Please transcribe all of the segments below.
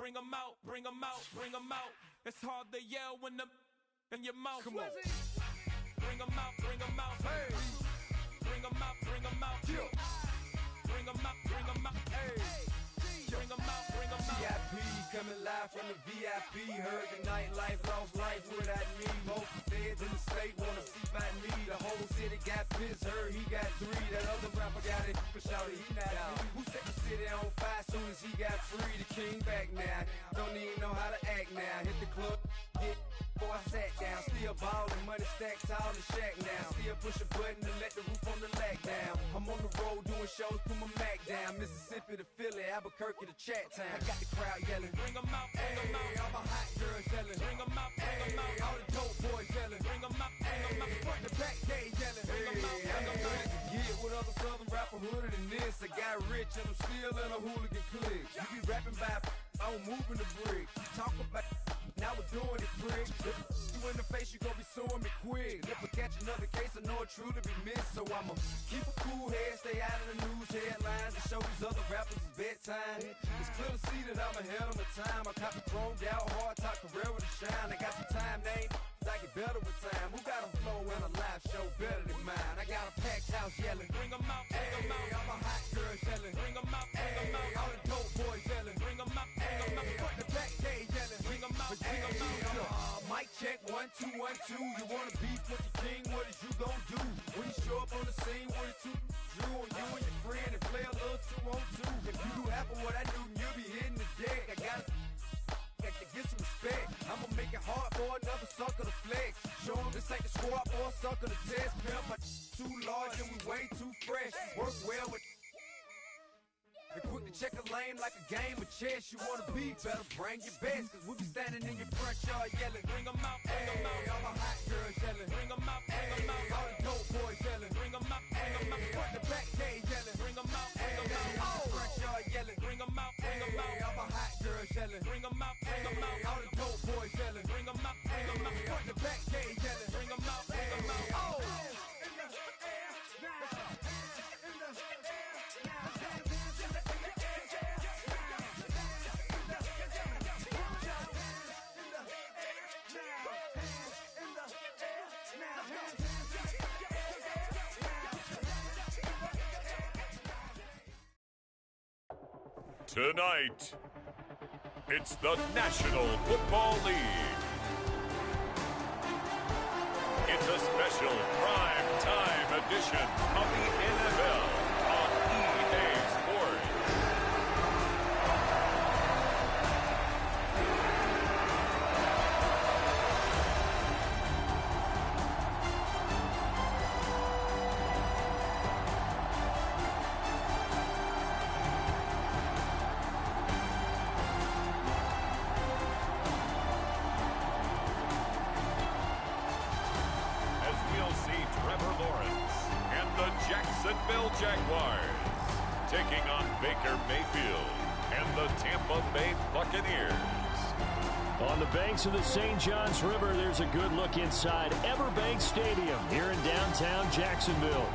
bring 'em out, bring 'em out, bring 'em out. It's hard to yell when the in your mouth. Come on. Bring 'em out, bring 'em out. Hey. Bring 'em out, bring 'em out. Yeah. Bring 'em out, bring 'em out. Hey. Bring 'em out, bring 'em out. VIP coming live from the VIP. Heard the nightlife, lost life without me. Both the feds in the state wanna see by me. The whole city got pissed, heard he got 3. That other rapper got it, but shouted he not out. Who set the city on fire soon as he got free? The king back now, don't even know how to act now. Hit the club, get before I sat down. Still ballin', money stacked tall in the shack now. Still push a button to let the roof on the lag down. I'm on the road doing shows, put my Mac down. Mississippi to Philly, Albuquerque to Chat Town. I got the crowd yelling, Bring 'em out, bring 'em out. all my hot girls yelling, Bring 'em out, bring 'em out. all the dope boys yelling, Bring 'em out, bring 'em out. front to back, they yelling, Bring 'em out, bring 'em out. Get with other southern rapper hooded than this. I got rich and I'm still in a hooligan clique. You be rapping by, I'm moving the bricks. You talk about, now we're doing it, prick. If you in the face, you gon' be suing me quick. If I catch another case, I know it truly be missed. So I'ma keep a cool head, stay out of the news headlines, and show these other rappers it's bedtime. It's clear to see that I'm ahead of my time. I copy chromed out, hard top career with a shine. I got some time, name. I get better with time. Who got a flow and a live show better than mine? I got a packed house yelling, Bring 'em out, bring 'em out. all my hot girls yelling, Bring 'em out, bring 'em out. all the dope boys yelling, Bring 'em out, bring 'em out. front to back, they yelling, Bring 'em out, bring 'em out. mic check, 1, 2, 1, 2. You wanna beef with the king? What is you gon' do? When you show up on the scene, what is you drew on you and your friend and play a little 2-on-2? If you do half of what I do, you'll be hitting the deck. I gotta get some respect. I'ma make it hard for another sucker to flex. Show 'em this ain't the squad for a sucker to test. Pimp, my too large and we way too fresh. Work well with and quick to check a lane like a game of chess. You wanna be better, bring your best. Cause we be standing in your front yard yelling, Bring 'em out, bring 'em out. all my hot girls yelling, Bring 'em out, bring 'em out. all the dope boys yelling, Bring 'em out, bring 'em out. front to back, they yelling, Bring 'em out, bring 'em out. front yard yelling, Bring 'em out, bring 'em out. all my hot girls yelling, Bring 'em out, bring 'em out. all the dope boys yelling, Bring 'em out, bring 'em out. front to back, they yelling, Bring 'em out, bring 'em out. Tonight, it's the National Football League. It's a special prime time edition of the NFL on EA Sports. Jacksonville Jaguars taking on Baker Mayfield and the Tampa Bay Buccaneers. On the banks of the St. Johns River, there's a good look inside Everbank Stadium here in downtown Jacksonville.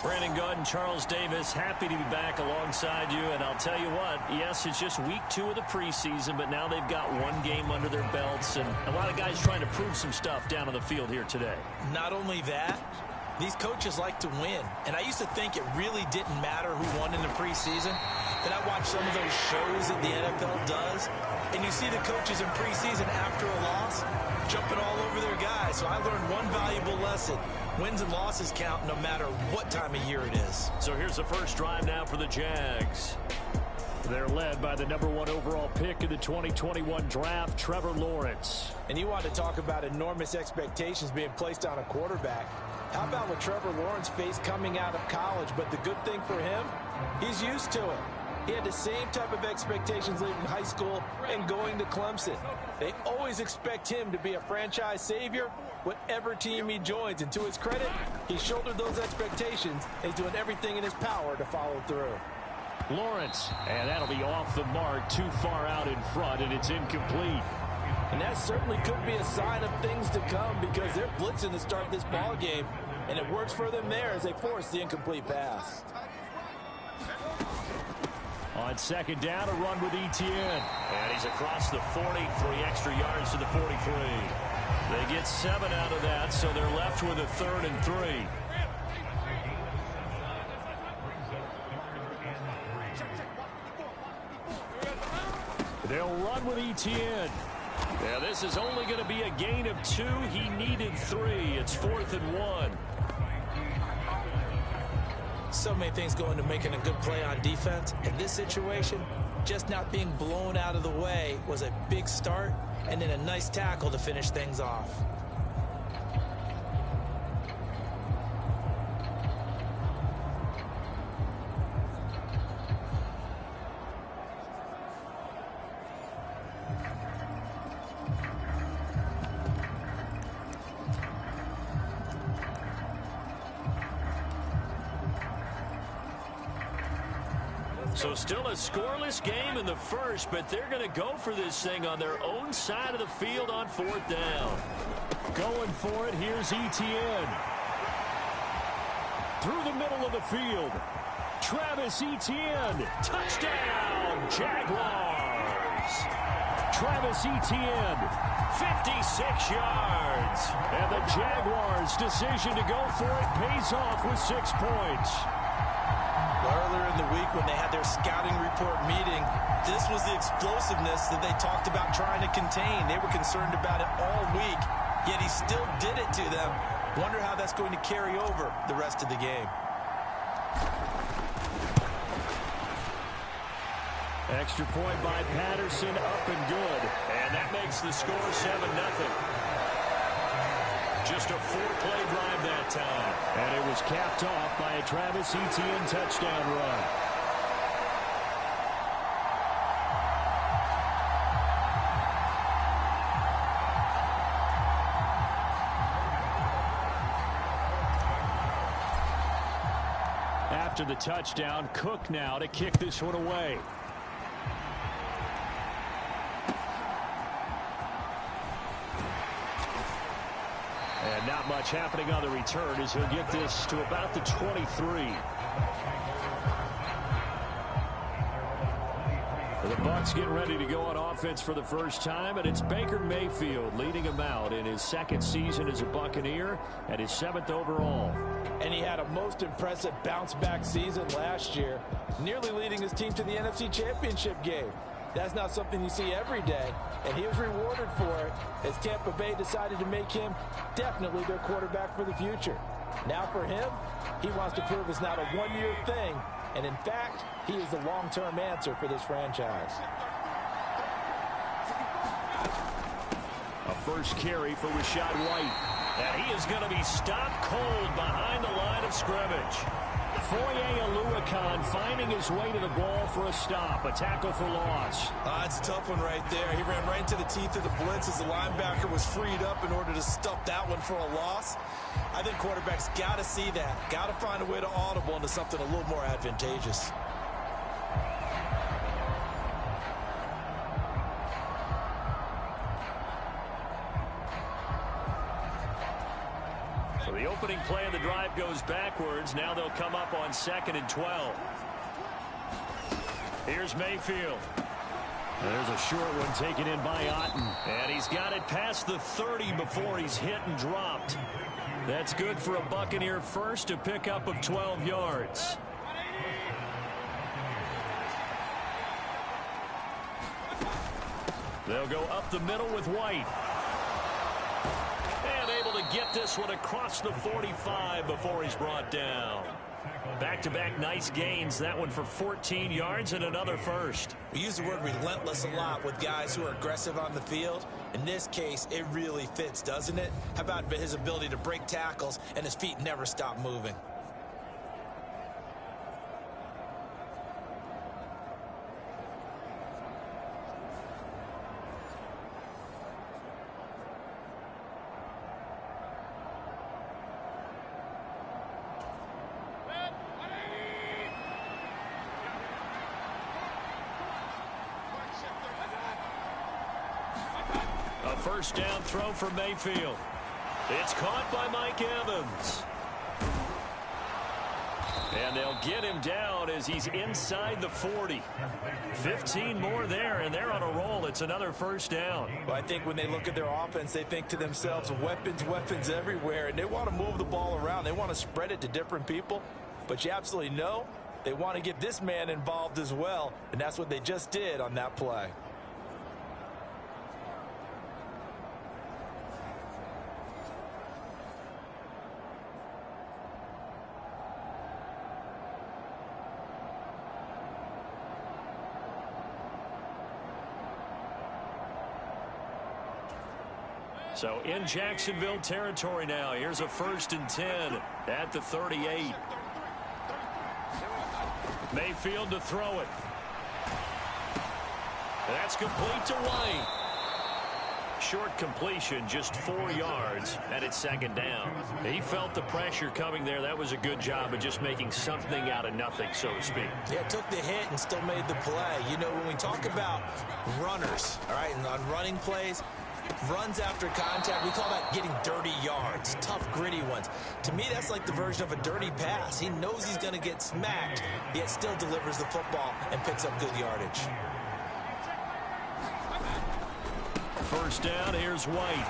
Brandon Godd and Charles Davis, happy to be back alongside you. And I'll tell you what, yes, it's just week 2 of the preseason, but now they've got one game under their belts. And a lot of guys trying to prove some stuff down on the field here today. Not only that, these coaches like to win. And I used to think it really didn't matter who won in the preseason. Then I watch some of those shows that the NFL does, and you see the coaches in preseason after a loss jumping all over their guys. So I learned one valuable lesson. Wins and losses count no matter what time of year it is. So here's the first drive now for the Jags. They're led by the #1 overall pick of the 2021 draft, Trevor Lawrence. And you want to talk about enormous expectations being placed on a quarterback. How about what Trevor Lawrence faced coming out of college? But the good thing for him, he's used to it. He had the same type of expectations leaving high school and going to Clemson. They always expect him to be a franchise savior, whatever team he joins. And to his credit, he shouldered those expectations and he's doing everything in his power to follow through. Lawrence, and that'll be off the mark, too far out in front, and it's incomplete. And that certainly could be a sign of things to come because they're blitzing to start this ball game, and it works for them there as they force the incomplete pass. On second down, a run with Etienne. And he's across the 40, 3 extra yards to the 43. They get 7 out of that, so they're left with a 3rd and 3. They'll run with Etienne. Yeah, this is only going to be a gain of 2. He needed 3. It's 4th and 1. So many things go into making a good play on defense. In this situation, just not being blown out of the way was a big start, and then a nice tackle to finish things off. So still a scoreless game in the first, but they're going to go for this thing on their own side of the field on 4th down. Going for it, here's Etienne. Through the middle of the field. Travis Etienne. Touchdown, Jaguars. Travis Etienne, 56 yards. And the Jaguars' decision to go for it pays off with 6 points. Earlier in the week when they had their scouting report meeting, this was the explosiveness that they talked about trying to contain. They were concerned about it all week, yet he still did it to them. Wonder how that's going to carry over the rest of the game. Extra point by Patterson, up and good. And that makes the score 7-0. Just a 4-play drive that time. And it was capped off by a Travis Etienne touchdown run. After the touchdown, Cook now to kick this one away. And not much happening on the return as he'll get this to about the 23. The Bucs getting ready to go on offense for the first time, and it's Baker Mayfield leading him out in his 2nd season as a Buccaneer and his 7th overall. And he had a most impressive bounce-back season last year, nearly leading his team to the NFC Championship game. That's not something you see every day, and he was rewarded for it as Tampa Bay decided to make him definitely their quarterback for the future. Now for him, he wants to prove it's not a one-year thing, and in fact, he is the long-term answer for this franchise. A first carry for Rachaad White. And he is going to be stopped cold behind the line of scrimmage. Foye Oluokun finding his way to the ball for a stop. A tackle for loss. It's a tough one right there. He ran right into the teeth of the blitz as the linebacker was freed up in order to stuff that one for a loss. I think quarterbacks got to see that. Got to find a way to audible into something a little more advantageous. So the opening play of the drive goes backwards. Now they'll come up on 2nd and 12. Here's Mayfield. There's a short one taken in by Otten. And he's got it past the 30 before he's hit and dropped. That's good for a Buccaneer first, a pickup of 12 yards. They'll go up the middle with White. And able to get this one across the 45 before he's brought down. Back-to-back nice gains. That one for 14 yards and another first. We use the word relentless a lot with guys who are aggressive on the field. In this case, it really fits, doesn't it? How about his ability to break tackles and his feet never stop moving? first down throw for Mayfield. It's caught by Mike Evans. And they'll get him down as he's inside the 40. 15 more there, and they're on a roll. It's another first down. Well, I think when they look at their offense, they think to themselves, weapons, weapons everywhere, and they want to move the ball around. They want to spread it to different people, but you absolutely know they want to get this man involved as well, and that's what they just did on that play. So in Jacksonville territory now. Here's a 1st and 10 at the 38. Mayfield to throw it. That's complete to White. Short completion, just 4 yards, and it's 2nd down. He felt the pressure coming there. That was a good job of just making something out of nothing, so to speak. Yeah, took the hit and still made the play. You know, when we talk about runners, all right, and on running plays, runs after contact, we call that getting dirty yards, tough, gritty ones. To me, that's like the version of a dirty pass. He knows he's going to get smacked, yet still delivers the football and picks up good yardage. First down, here's White.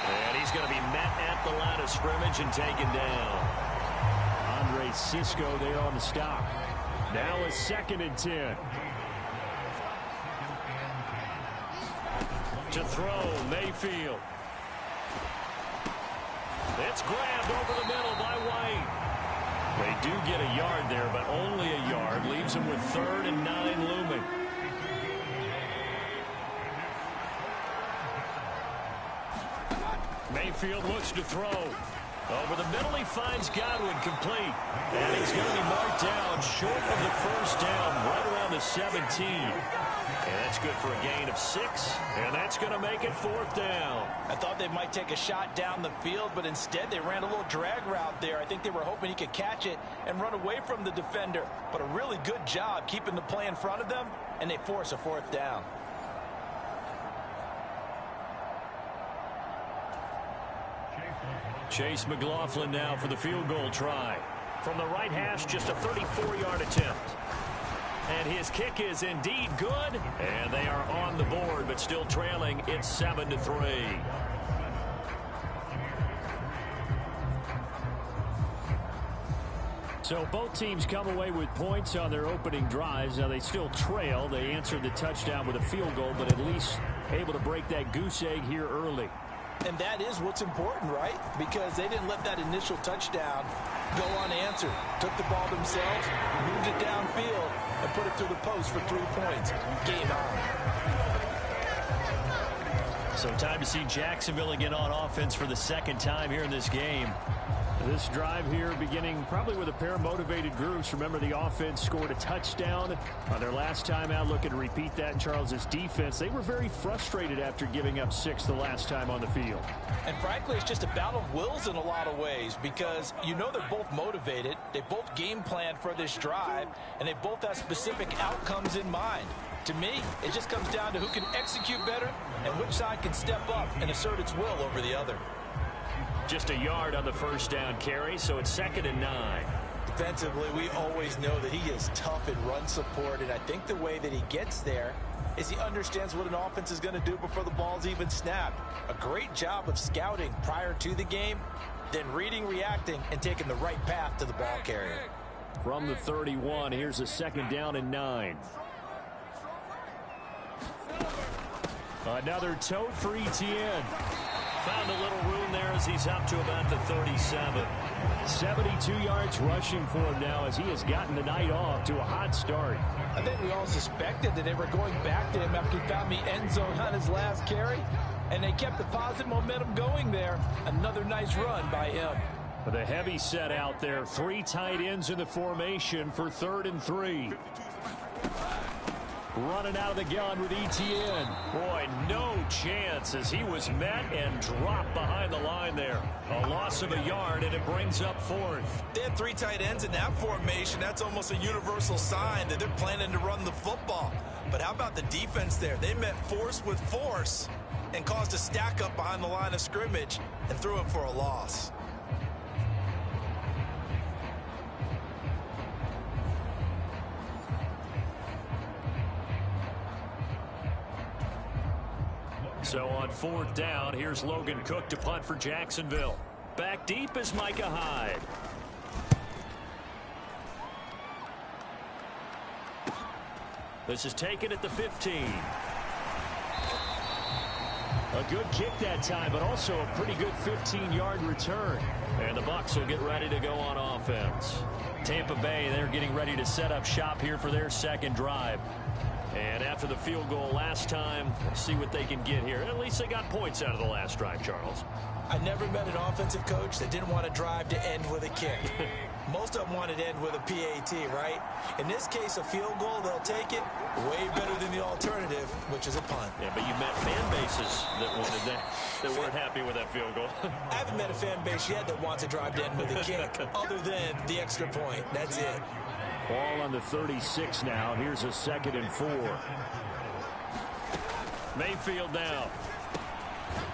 And he's going to be met at the line of scrimmage and taken down. Andre Cisco there on the stop. Now a 2nd and 10. To throw, Mayfield. It's grabbed over the middle by White. They do get a yard there, but only a yard. Leaves them with 3rd and 9 looming. Mayfield looks to throw. Over the middle, he finds Godwin complete. And he's going to be marked down short of the first down, right around the 17. And that's good for a gain of 6. And that's going to make it 4th down. I thought they might take a shot down the field, but instead they ran a little drag route there. I think they were hoping he could catch it and run away from the defender. But a really good job keeping the play in front of them, and they force a 4th down. Chase McLaughlin now for the field goal try. From the right hash, just a 34-yard attempt. And his kick is indeed good. And they are on the board, but still trailing. It's 7-3. So both teams come away with points on their opening drives. Now they still trail. They answered the touchdown with a field goal, but at least able to break that goose egg here early. And that is what's important, right? Because they didn't let that initial touchdown go unanswered. Took the ball themselves, moved it downfield, and put it through the post for 3 points. Game on. So time to see Jacksonville again on offense for the 2nd time here in this game. This drive here beginning probably with a pair of motivated groups. Remember, the offense scored a touchdown on their last time out. Looking to repeat that in Charles's defense. They were very frustrated after giving up 6 the last time on the field. And frankly, it's just a battle of wills in a lot of ways, because you know they're both motivated. They both game plan for this drive, and they both have specific outcomes in mind. To me, it just comes down to who can execute better and which side can step up and assert its will over the other. Just a yard on the first down carry, so it's 2nd and 9. Defensively, we always know that he is tough in run support, and I think the way that he gets there is he understands what an offense is going to do before the ball's even snapped. A great job of scouting prior to the game, then reading, reacting, and taking the right path to the ball carrier. From the 31, here's a 2nd down and 9. Another tote for Etienne. Found a little room there as he's up to about the 37. 72 yards rushing for him now as he has gotten the night off to a hot start. I think we all suspected that they were going back to him after he found the end zone on his last carry, and they kept the positive momentum going there. Another nice run by him. With a heavy set out there, 3 tight ends in the formation for 3rd and 3. Running out of the gun with Etienne. Boy, no chance as he was met and dropped behind the line there. A loss of a yard, and it brings up 4th. They had 3 tight ends in that formation. That's almost a universal sign that they're planning to run the football. But how about the defense there? They met force with force and caused a stack up behind the line of scrimmage and threw him for a loss. So on 4th down, here's Logan Cook to punt for Jacksonville. Back deep is Micah Hyde. This is taken at the 15. A good kick that time, but also a pretty good 15-yard return. And the Bucs will get ready to go on offense. Tampa Bay, they're getting ready to set up shop here for their second drive. And after the field goal last time, we'll see what they can get here. At least they got points out of the last drive, Charles. I never met an offensive coach that didn't want to drive to end with a kick. Most of them wanted to end with a PAT, right? In this case, a field goal, they'll take it way better than the alternative, which is a punt. Yeah, but you met fan bases that wanted that weren't happy with that field goal. I haven't met a fan base yet that wants to drive to end with a kick, other than the extra point. That's it. Ball on the 36 now. Here's a 2nd and 4. Mayfield now.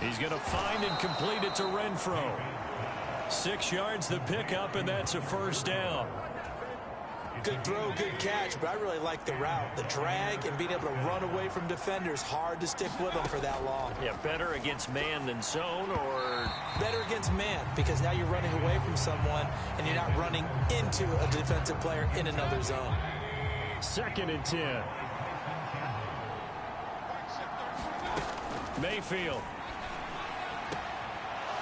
He's going to find and complete it to Renfro. 6 yards the pickup, and that's a 1st down. Good throw, good catch, but I really like the route. The drag and being able to run away from defenders, hard to stick with them for that long. Yeah, better against man than zone, or? Better against man, because now you're running away from someone, and you're not running into a defensive player in another zone. 2nd and 10. Mayfield.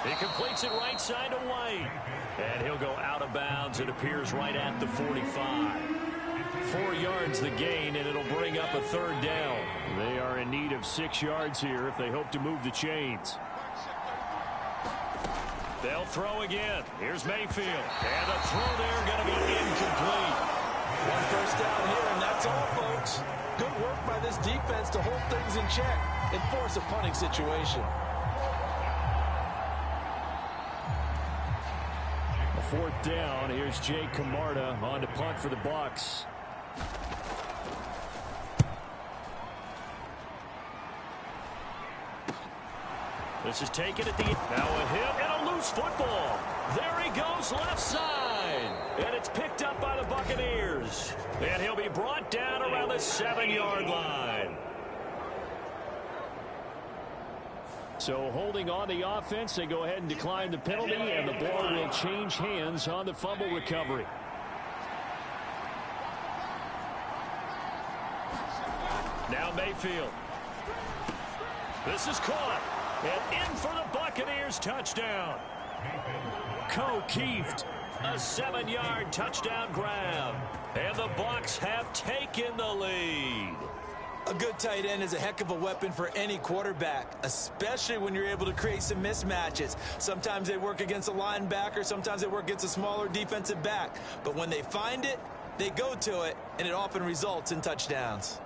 He completes it right side to White. And he'll go out of bounds. It appears right at the 45. 4 yards the gain, and it'll bring up a 3rd down. They are in need of 6 yards here if they hope to move the chains. They'll throw again. Here's Mayfield. And the throw there going to be incomplete. 1 first down here, and that's all, folks. Good work by this defense to hold things in check and force a punting situation. 4th down. Here's Jake Camarda on to punt for the Bucs. This is taken at the end. Now a hit and a loose football. There he goes left side. And it's picked up by the Buccaneers. And he'll be brought down around the 7-yard line. So holding on the offense, they go ahead and decline the penalty, and the ball will change hands on the fumble recovery. Now Mayfield. This is caught. And in for the Buccaneers touchdown. Keeft, a 7-yard touchdown grab. And the Bucs have taken the lead. A good tight end is a heck of a weapon for any quarterback, especially when you're able to create some mismatches. Sometimes they work against a linebacker, sometimes they work against a smaller defensive back. But when they find it, they go to it, and it often results in touchdowns.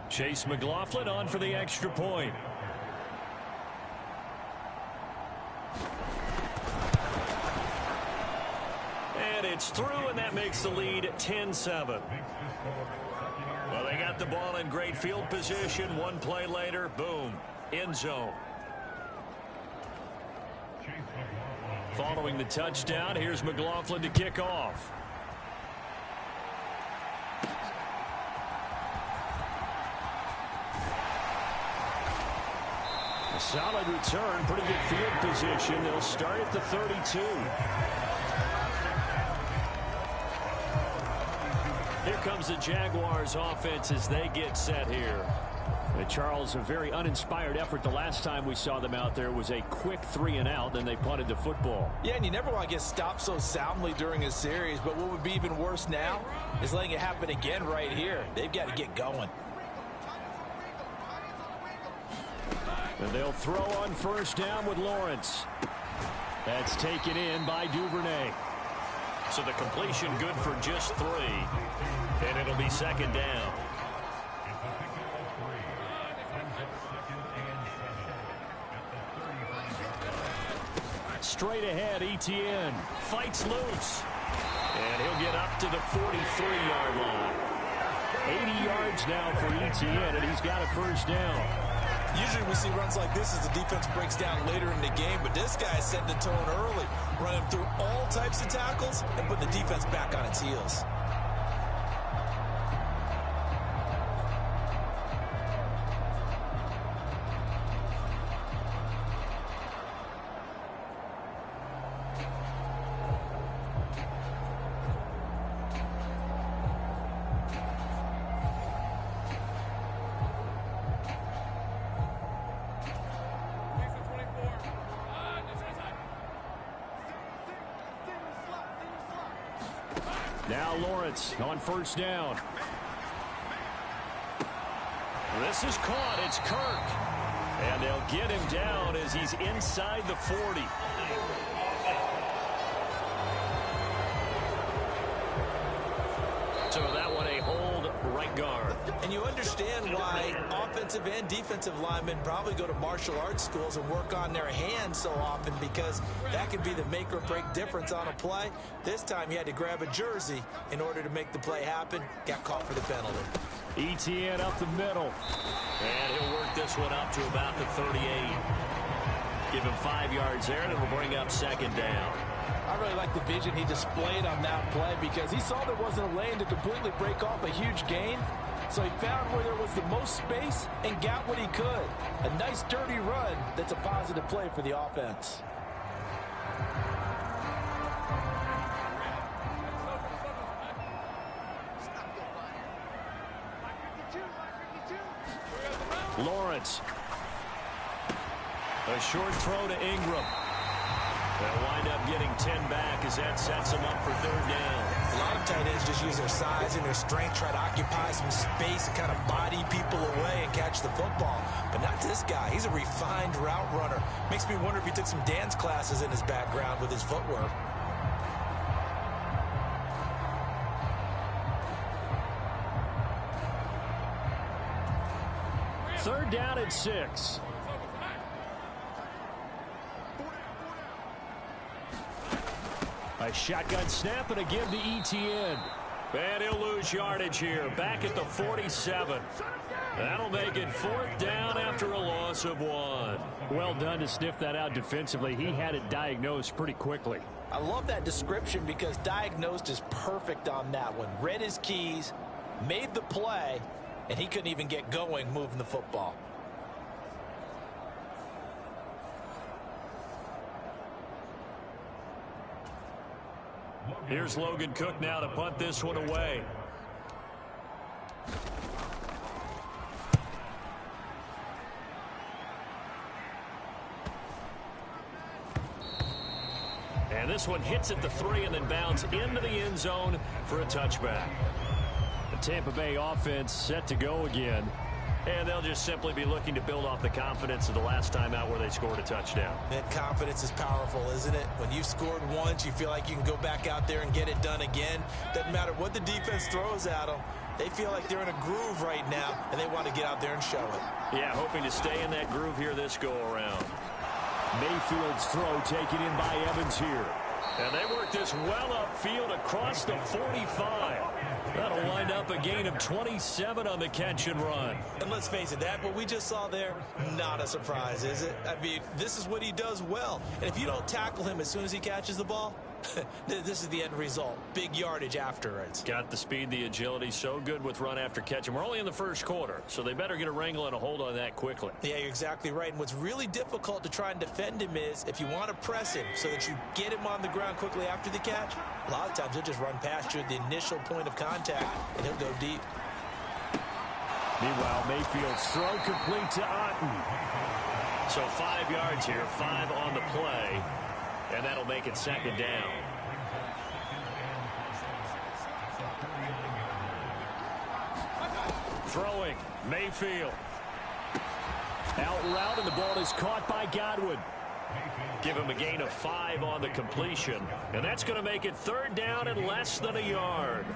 Chase McLaughlin on for the extra point. And it's through, and that makes the lead 10-7. Well, they got the ball in great field position. One play later, boom, end zone. Following the touchdown, here's McLaughlin to kick off. A solid return, pretty good field position. They'll start at the 32. Here comes the Jaguars offense as they get set here. And Charles, a very uninspired effort. The last time we saw them out there was a quick 3-and-out, then they punted the football. Yeah, and you never want to get stopped so soundly during a series, but what would be even worse now is letting it happen again right here. They've got to get going. And they'll throw on 1st down with Lawrence. That's taken in by Duvernay. So the completion good for just 3. And it'll be 2nd down. Straight ahead, Etienne fights loose. And he'll get up to the 43-yard line. 80 yards now for Etienne, and he's got a first down. Usually we see runs like this as the defense breaks down later in the game, but this guy is setting the tone early, running through all types of tackles and putting the defense back on its heels. Now Lawrence on first down. This is caught. It's Kirk. And they'll get him down as he's inside the 40. So that one a hold right guard. And you understand why offensive and defensive linemen probably go to martial arts schools and work on their hands so often, because that can be the make or break difference on a play. This time he had to grab a jersey in order to make the play happen. Got caught for the penalty. Etienne up the middle. And he'll work this one up to about the 38. Give him 5 yards there, and it'll bring up second down. I really like the vision he displayed on that play, because he saw there wasn't a lane to completely break off a huge gain. So he found where there was the most space and got what he could. A nice dirty run that's a positive play for the offense. Lawrence. A short throw to Ingram. They'll wind up getting 10 back as that sets them up for third down. A lot of tight ends just use their size and their strength, try to occupy some space and kind of body people away and catch the football. But not this guy. He's a refined route runner. Makes me wonder if he took some dance classes in his background with his footwork. Third down at 6. A shotgun snap and a give to Etienne. And he'll lose yardage here. Back at the 47. That'll make it fourth down after a loss of 1. Well done to sniff that out defensively. He had it diagnosed pretty quickly. I love that description, because diagnosed is perfect on that one. Read his keys, made the play, and he couldn't even get going moving the football. Here's Logan Cook now to punt this one away. And this one hits at the 3 and then bounds into the end zone for a touchback. The Tampa Bay offense set to go again. And they'll just simply be looking to build off the confidence of the last time out where they scored a touchdown. That confidence is powerful, isn't it? When you've scored once, you feel like you can go back out there and get it done again. Doesn't matter what the defense throws at them. They feel like they're in a groove right now, and they want to get out there and show it. Yeah, hoping to stay in that groove here this go-around. Mayfield's throw taken in by Evans here. And they work this well upfield across the 45. That'll wind up a gain of 27 on the catch and run. And let's face it, that what we just saw there, not a surprise, is it? I mean, this is what he does well. And if you don't tackle him as soon as he catches the ball, this is the end result. Big yardage afterwards. Got the speed, the agility, so good with run after catch. And we're only in the first quarter, so they better get a wrangle and a hold on that quickly. Yeah, you're exactly right. And what's really difficult to try and defend him is if you want to press him so that you get him on the ground quickly after the catch, a lot of times he'll just run past you at the initial point of contact, and he'll go deep. Meanwhile, Mayfield's throw complete to Otten. So 5 yards here, 5 on the play. And that'll make it second down. Throwing, Mayfield. Out route, and the ball is caught by Godwin. Give him a gain of 5 on the completion. And that's going to make it third down and less than a yard.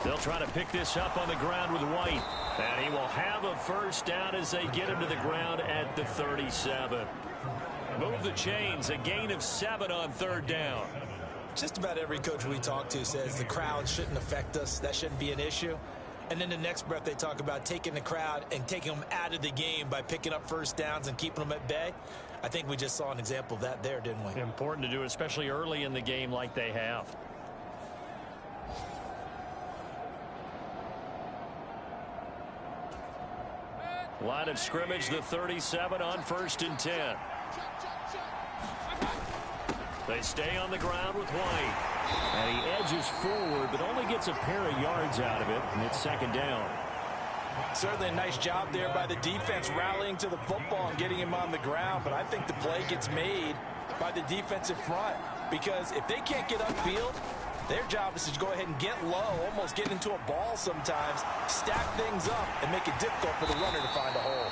They'll try to pick this up on the ground with White. And he will have a first down as they get him to the ground at the 37. Move the chains, a gain of 7 on 3rd down. Just about every coach we talk to says the crowd shouldn't affect us. That shouldn't be an issue. And then the next breath they talk about taking the crowd and taking them out of the game by picking up first downs and keeping them at bay. I think we just saw an example of that there, didn't we? Important to do, especially early in the game like they have. Line of scrimmage, the 37 on 1st and 10. They stay on the ground with White. And he edges forward, but only gets a pair of yards out of it, and it's 2nd down. Certainly a nice job there by the defense rallying to the football and getting him on the ground, but I think the play gets made by the defensive front because if they can't get upfield, their job is to go ahead and get low, almost get into a ball sometimes, stack things up, and make it difficult for the runner to find a hole.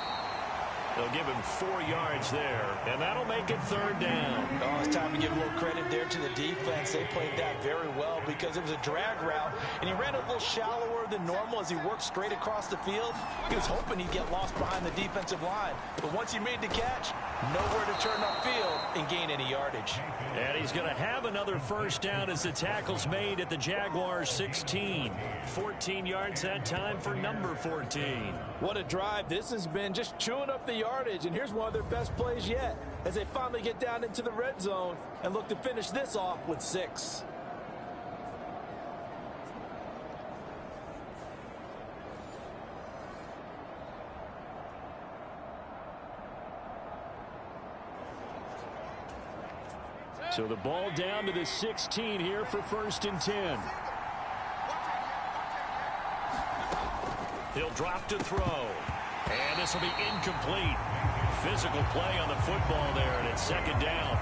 They'll give him 4 yards there, and that'll make it 3rd down. Oh, it's time to give a little credit there to the defense. They played that very well because it was a drag route, and he ran a little shallower than normal as he worked straight across the field. He was hoping he'd get lost behind the defensive line, but once he made the catch, nowhere to turn upfield and gain any yardage. And he's going to have another first down as the tackle's made at the Jaguars 16. 14 yards that time for number 14. What a drive. This has been just chewing up the yardage, and here's one of their best plays yet as they finally get down into the red zone and look to finish this off with 6. So the ball down to the 16 here for 1st and 10. He'll drop to throw. And this will be incomplete. Physical play on the football there, and it's 2nd down.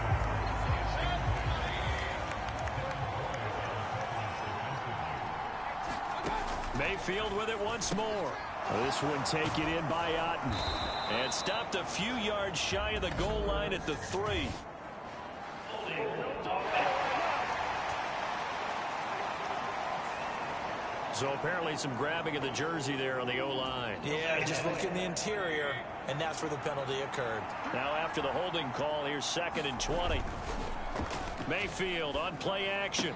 Mayfield with it once more. This one taken in by Otten. And stopped a few yards shy of the goal line at the 3. So apparently some grabbing of the jersey there on the O-line. Yeah, just look in the interior, and that's where the penalty occurred. Now after the holding call, here's 2nd and 20. Mayfield on play action.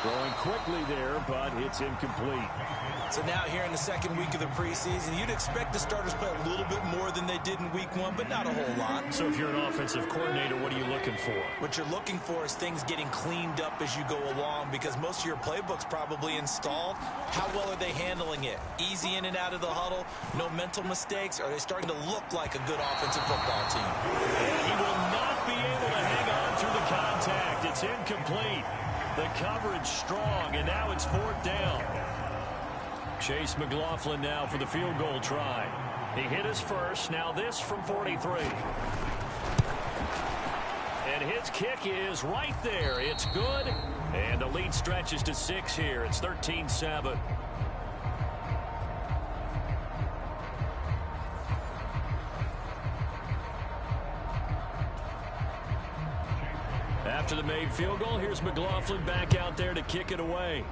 Throwing quickly there, but it's incomplete. So now here in the 2nd week of the preseason, you'd expect the starters play a little bit more than they did in week 1, but not a whole lot. So if you're an offensive coordinator, what are you looking for? What you're looking for is things getting cleaned up as you go along because most of your playbook's probably installed. How well are they handling it? Easy in and out of the huddle, no mental mistakes? Are they starting to look like a good offensive football team? And he will not be able to hang on through the contact. It's incomplete. The coverage strong, and now it's 4th down. Chase McLaughlin now for the field goal try. He hit his first, now this from 43. And his kick is right there. It's good, and the lead stretches to 6 here. It's 13-7. After the made field goal, here's McLaughlin back out there to kick it away.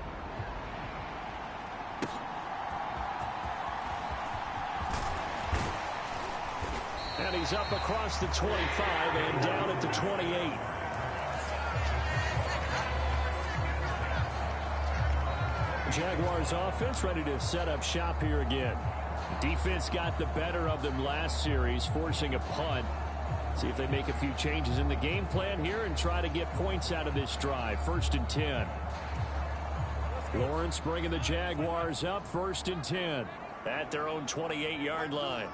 And he's up across the 25 and down at the 28. Jaguars offense ready to set up shop here again. Defense got the better of them last series, forcing a punt. See if they make a few changes in the game plan here and try to get points out of this drive. 1st and 10. Lawrence bringing the Jaguars up 1st and 10 at their own 28-yard line.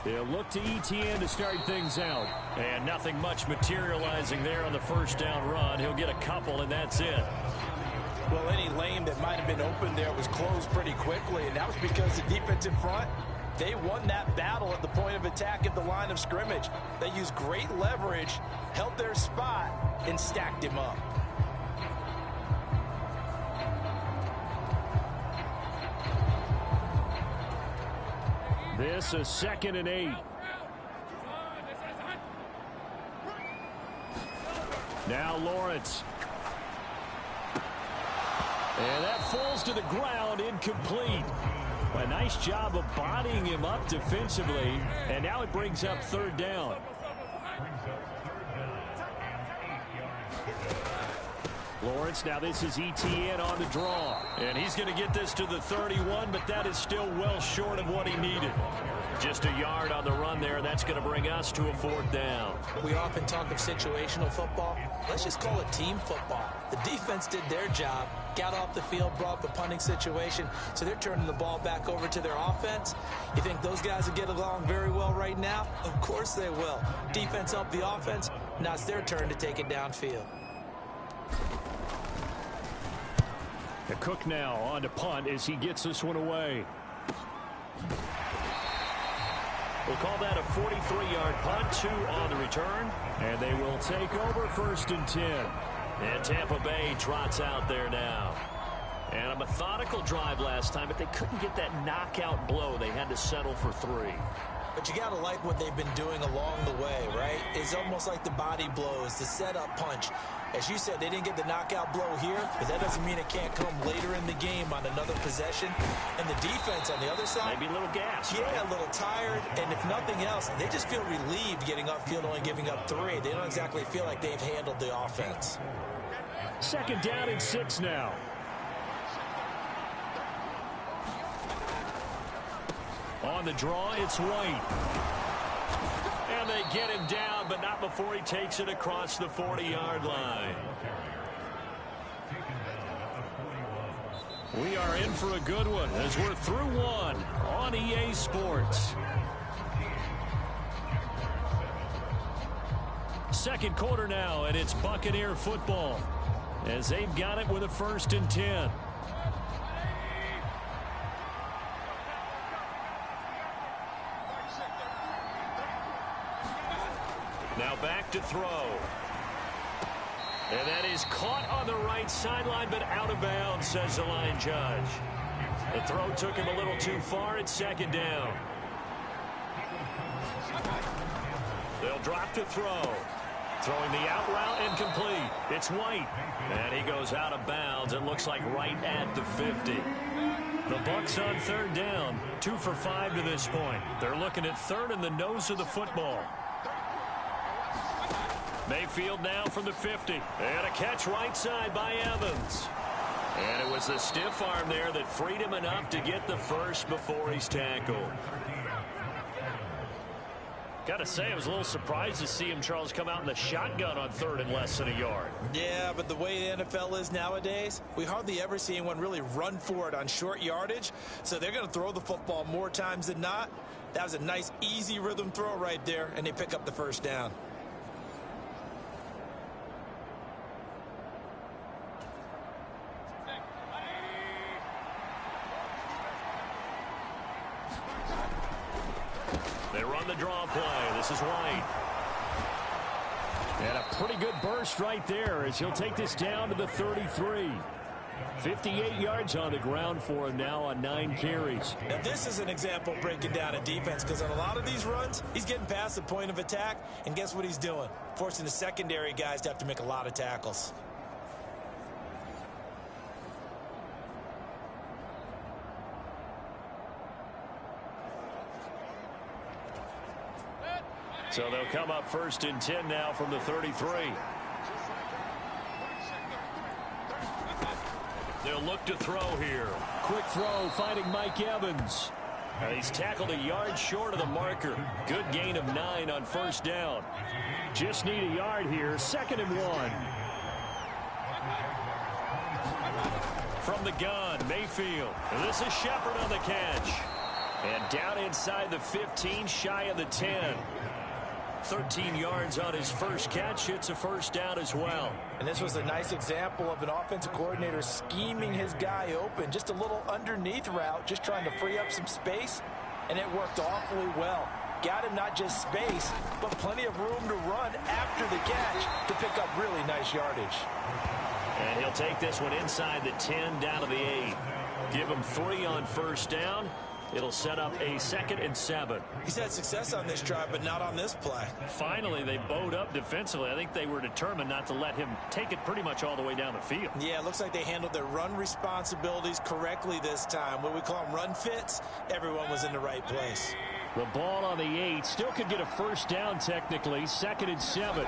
They'll look to ETN to start things out. And nothing much materializing there on the 1st down run. He'll get a couple, and that's it. Well, any lane that might have been open there was closed pretty quickly, and that was because the defensive front, they won that battle at the point of attack at the line of scrimmage. They used great leverage, held their spot, and stacked him up. This is 2nd and 8. Now Lawrence. And that falls to the ground, incomplete. A nice job of bodying him up defensively, and now it brings up third down. Lawrence, now this is ETN on the draw. And he's going to get this to the 31, but that is still well short of what he needed. Just a yard on the run there. That's going to bring us to a fourth down. We often talk of situational football. Let's just call it team football. The defense did their job, got off the field, brought up a punting situation, so they're turning the ball back over to their offense. You think those guys will get along very well right now? Of course they will. Defense helped the offense. Now it's their turn to take it downfield. The Cook now on to punt as he gets this one away. We'll call that a 43-yard punt, 2 on the return. And they will take over 1st and 10. And Tampa Bay trots out there now. And a methodical drive last time, but they couldn't get that knockout blow. They had to settle for 3. But you got to like what they've been doing along the way, right? It's almost like the body blows, the setup punch. As you said, they didn't get the knockout blow here, but that doesn't mean it can't come later in the game on another possession. And the defense on the other side, maybe a little gas. Yeah, right? A little tired. And if nothing else, they just feel relieved getting upfield, only giving up 3. They don't exactly feel like they've handled the offense. 2nd down and 6 now. On the draw, it's White. And they get him down, but not before he takes it across the 40-yard line. We are in for a good one as we're through one on EA Sports. Second quarter now, and it's Buccaneer football as they've got it with a 1st and 10. Now back to throw. And that is caught on the right sideline, but out of bounds, says the line judge. The throw took him a little too far. It's 2nd down. They'll drop to throw. Throwing the out route, incomplete. It's White. And he goes out of bounds. It looks like right at the 50. The Bucs on 3rd down. 2 for 5 to this point. They're looking at 3rd in the nose of the football. Mayfield now from the 50. And a catch right side by Evans. And it was the stiff arm there that freed him enough to get the first before he's tackled. Got to say, I was a little surprised to see him, Charles, come out in the shotgun on 3rd and less than a yard. Yeah, but the way the NFL is nowadays, we hardly ever see anyone really run for it on short yardage. So they're going to throw the football more times than not. That was a nice, easy rhythm throw right there, and they pick up the 1st down. They run the draw play. This is White. And a pretty good burst right there as he'll take this down to the 33. 58 yards on the ground for him now on 9 carries. Now this is an example of breaking down a defense, because on a lot of these runs, he's getting past the point of attack, and guess what he's doing? Forcing the secondary guys to have to make a lot of tackles. So they'll come up 1st and 10 now from the 33. They'll look to throw here. Quick throw finding Mike Evans. And he's tackled a yard short of the marker. Good gain of 9 on 1st down. Just need a yard here. 2nd and 1. From the gun, Mayfield. And this is Shepard on the catch. And down inside the 15, shy of the 10. 13 yards on his first catch. It's a 1st down as well. And this was a nice example of an offensive coordinator scheming his guy open. Just a little underneath route, just trying to free up some space. And it worked awfully well. Got him not just space, but plenty of room to run after the catch to pick up really nice yardage. And he'll take this one inside the 10 down to the 8. Give him 3 on 1st down. It'll set up a 2nd and 7. He's had success on this drive, but not on this play. Finally, they bowed up defensively. I think they were determined not to let him take it pretty much all the way down the field. Yeah, it looks like they handled their run responsibilities correctly this time. What we call them run fits, everyone was in the right place. The ball on the 8. Still could get a first down technically. 2nd and 7.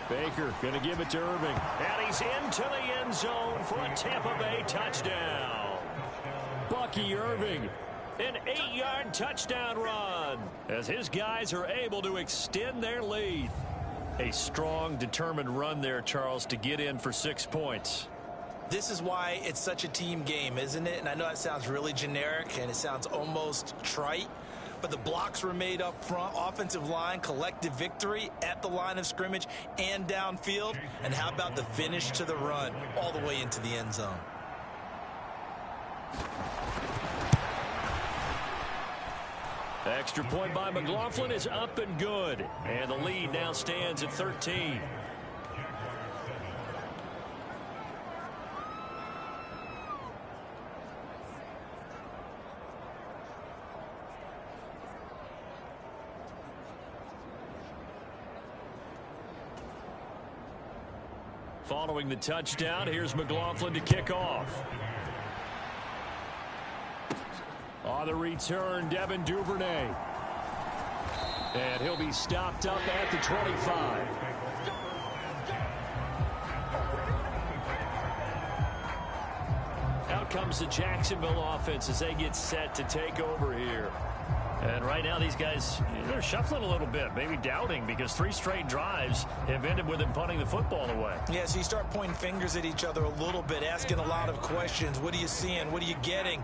Baker going to give it to Irving. And he's into the end zone for a Tampa Bay touchdown. Bucky Irving. An 8-yard touchdown run as his guys are able to extend their lead. A strong, determined run there, Charles, to get in for 6 points. This is why it's such a team game, isn't it? And I know that sounds really generic and it sounds almost trite, but the blocks were made up front, offensive line, collective victory at the line of scrimmage and downfield. And how about the finish to the run all the way into the end zone? Extra point by McLaughlin is up and good. And the lead now stands at 13. Following the touchdown, here's McLaughlin to kick off. On the return, Devin Duvernay. And he'll be stopped up at the 25. Out comes the Jacksonville offense as they get set to take over here. And right now these guys, they're shuffling a little bit, maybe doubting, because 3 straight drives have ended with them punting the football away. Yeah, so you start pointing fingers at each other a little bit, asking a lot of questions. What are you seeing? What are you getting?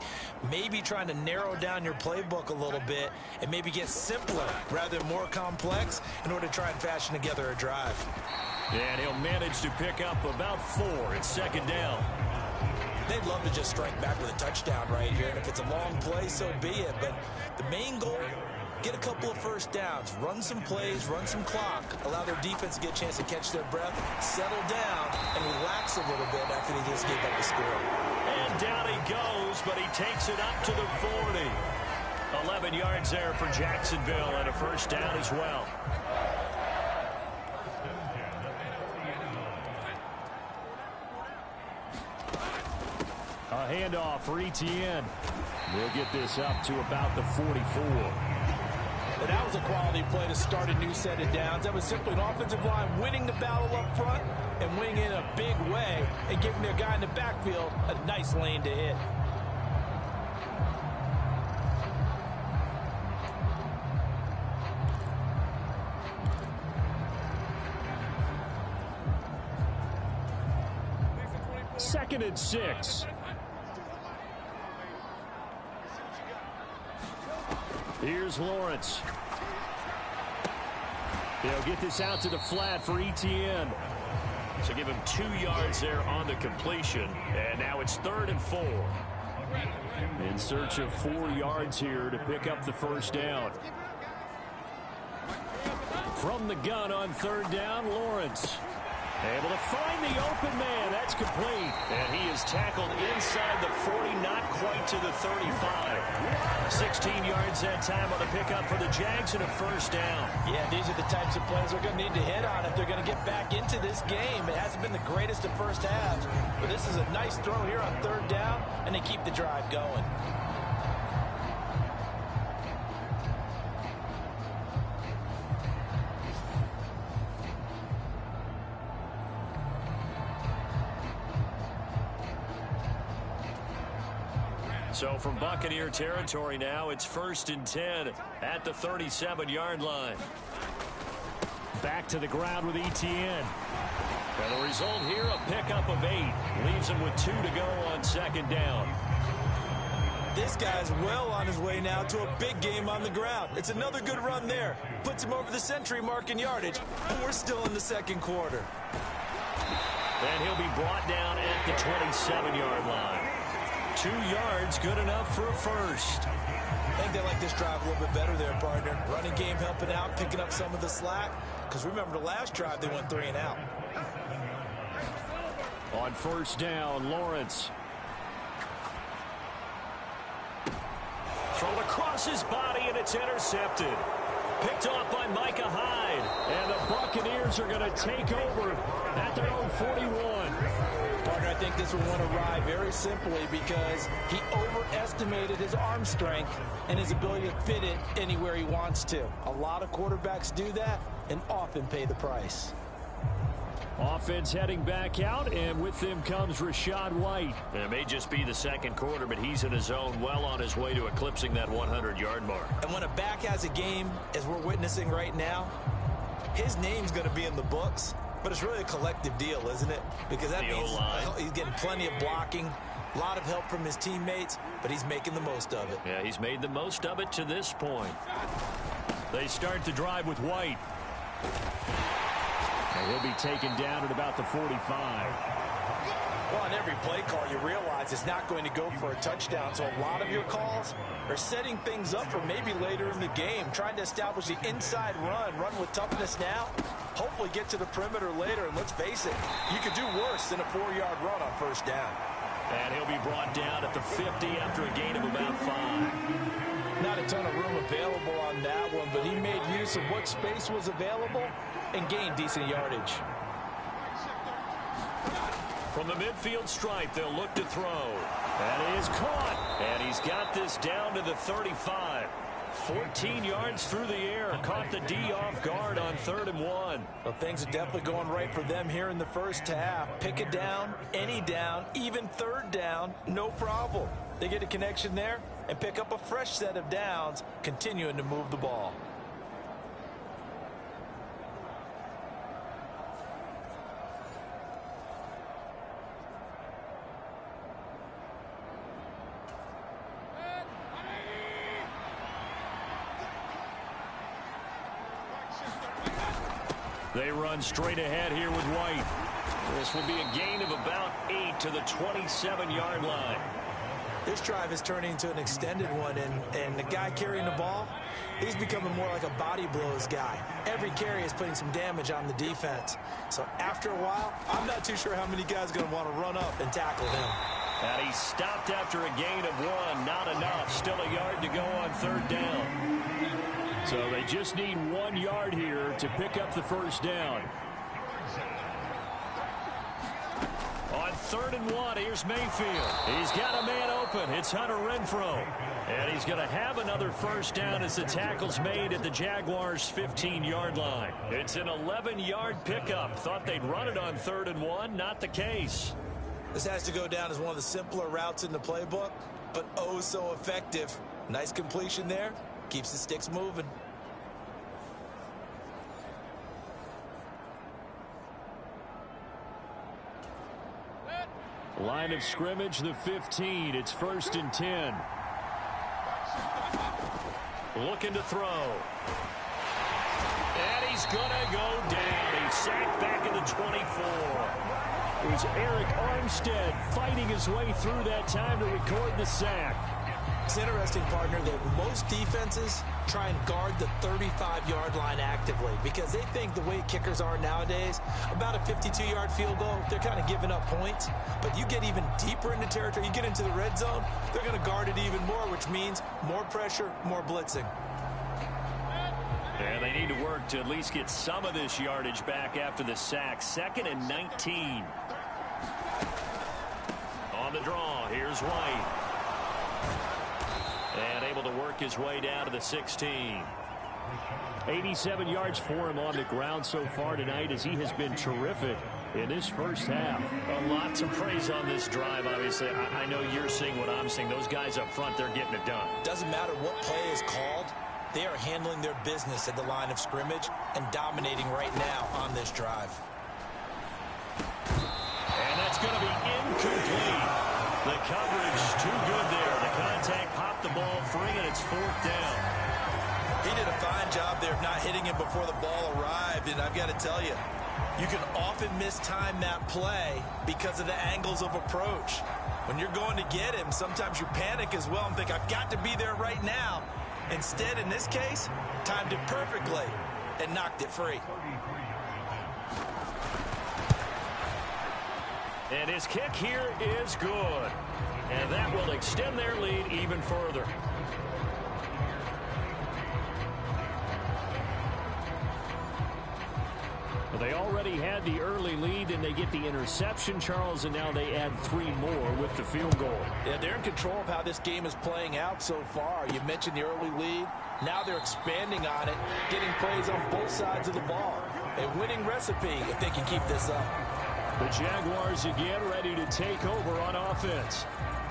Maybe trying to narrow down your playbook a little bit and maybe get simpler rather than more complex in order to try and fashion together a drive. And he'll manage to pick up about 4 at 2nd down. They'd love to just strike back with a touchdown right here, and if it's a long play, so be it. But the main goal, get a couple of first downs, run some plays, run some clock, allow their defense to get a chance to catch their breath, settle down, and relax a little bit after they just gave up a score. And down he goes, but he takes it up to the 40. 11 yards there for Jacksonville, and a first down as well. A handoff for Etienne. We'll get this up to about the 44. And that was a quality play to start a new set of downs. That was simply an offensive line winning the battle up front and winning in a big way and giving their guy in the backfield a nice lane to hit. Second and 6. Here's Lawrence. They'll get this out to the flat for Etienne. So give him 2 yards there on the completion. And now it's 3rd and 4. In search of 4 yards here to pick up the first down. From the gun on 3rd down, Lawrence. Able to find the open man. That's complete. And he is tackled inside the 40, not quite to the 35. 16 yards that time on the pickup for the Jags and a first down. Yeah, these are the types of plays they're going to need to hit on if they're going to get back into this game. It hasn't been the greatest of first halves, but this is a nice throw here on 3rd down, and they keep the drive going. So from Buccaneer territory now, it's 1st and 10 at the 37-yard line. Back to the ground with Etienne. And the result here, a pickup of 8. Leaves him with 2 to go on 2nd down. This guy's well on his way now to a big game on the ground. It's another good run there. Puts him over the century mark in yardage, and we're still in the 2nd quarter. And he'll be brought down at the 27-yard line. 2 yards, good enough for a first. I think they like this drive a little bit better there, partner. Running game helping out, picking up some of the slack. Because remember the last drive, they went 3 and out. On 1st down, Lawrence. across his body, and it's intercepted. Picked off by Micah Hyde. And the Buccaneers are going to take over at their own 41. Partner, I think this will want to ride very simply because he overestimated his arm strength and his ability to fit it anywhere he wants to. A lot of quarterbacks do that and often pay the price. Offense heading back out, and with them comes Rachaad White. And it may just be the second quarter, but he's in his zone, well on his way to eclipsing that 100-yard mark. And when a back has a game, as we're witnessing right now, his name's going to be in the books, but it's really a collective deal, isn't it? Because that means he's getting plenty of blocking, a lot of help from his teammates, but he's making the most of it. Yeah, he's made the most of it to this point. They start the drive with White. And he'll be taken down at about the 45. Well, on every play call, you realize it's not going to go for a touchdown, so a lot of your calls are setting things up for maybe later in the game, trying to establish the inside run with toughness now, hopefully get to the perimeter later, and let's face it, you could do worse than a 4-yard run on first down. And he'll be brought down at the 50 after a gain of about 5. Not a ton of room available on that one, but he made use of what space was available and gained decent yardage. From the midfield stripe, they'll look to throw. That is caught. And he's got this down to the 35. 14 yards through the air. Caught the D off guard on 3rd and 1. Well, things are definitely going right for them here in the first half. Pick a down, any down, even 3rd down, no problem. They get a connection there and pick up a fresh set of downs, continuing to move the ball. They run straight ahead here with White. This will be a gain of about 8 to the 27-yard line. This drive is turning into an extended one, and the guy carrying the ball, he's becoming more like a body blows guy. Every carry is putting some damage on the defense. So after a while, I'm not too sure how many guys are going to want to run up and tackle him. And he stopped after a gain of 1. Not enough. Still a yard to go on 3rd down. So they just need 1 yard here to pick up the first down. On 3rd and 1, here's Mayfield. He's got a man open. It's Hunter Renfrow. And he's going to have another first down as the tackle's made at the Jaguars' 15-yard line. It's an 11-yard pickup. Thought they'd run it on 3rd and 1. Not the case. This has to go down as one of the simpler routes in the playbook, but oh so effective. Nice completion there. Keeps the sticks moving. Line of scrimmage, the 15. It's 1st and 10. Looking to throw. And he's going to go down. He's sacked back at the 24. It was Eric Armstead fighting his way through that time to record the sack. It's interesting, partner, that most defenses try and guard the 35-yard line actively because they think the way kickers are nowadays, about a 52-yard field goal, they're kind of giving up points. But you get even deeper into territory, you get into the red zone, they're going to guard it even more, which means more pressure, more blitzing. And they need to work to at least get some of this yardage back after the sack. 2nd and 19. On the draw, here's White. And able to work his way down to the 16. 87 yards for him on the ground so far tonight as he has been terrific in this first half. Lots of praise on this drive, obviously. I know you're seeing what I'm seeing. Those guys up front, they're getting it done. Doesn't matter what play is called. They are handling their business at the line of scrimmage and dominating right now on this drive. And that's going to be incomplete. The coverage too good there. The contact popped the ball free, and it's 4th down. He did a fine job there of not hitting him before the ball arrived, and I've got to tell you, you can often mistime that play because of the angles of approach. When you're going to get him, sometimes you panic as well and think, I've got to be there right now. Instead, in this case, timed it perfectly and knocked it free. And his kick here is good. And that will extend their lead even further. they already had the early lead, and they get the interception, Charles, and now they add 3 more with the field goal. Yeah, they're in control of how this game is playing out so far. You mentioned the early lead. Now they're expanding on it, getting plays on both sides of the ball. A winning recipe if they can keep this up. The Jaguars again ready to take over on offense.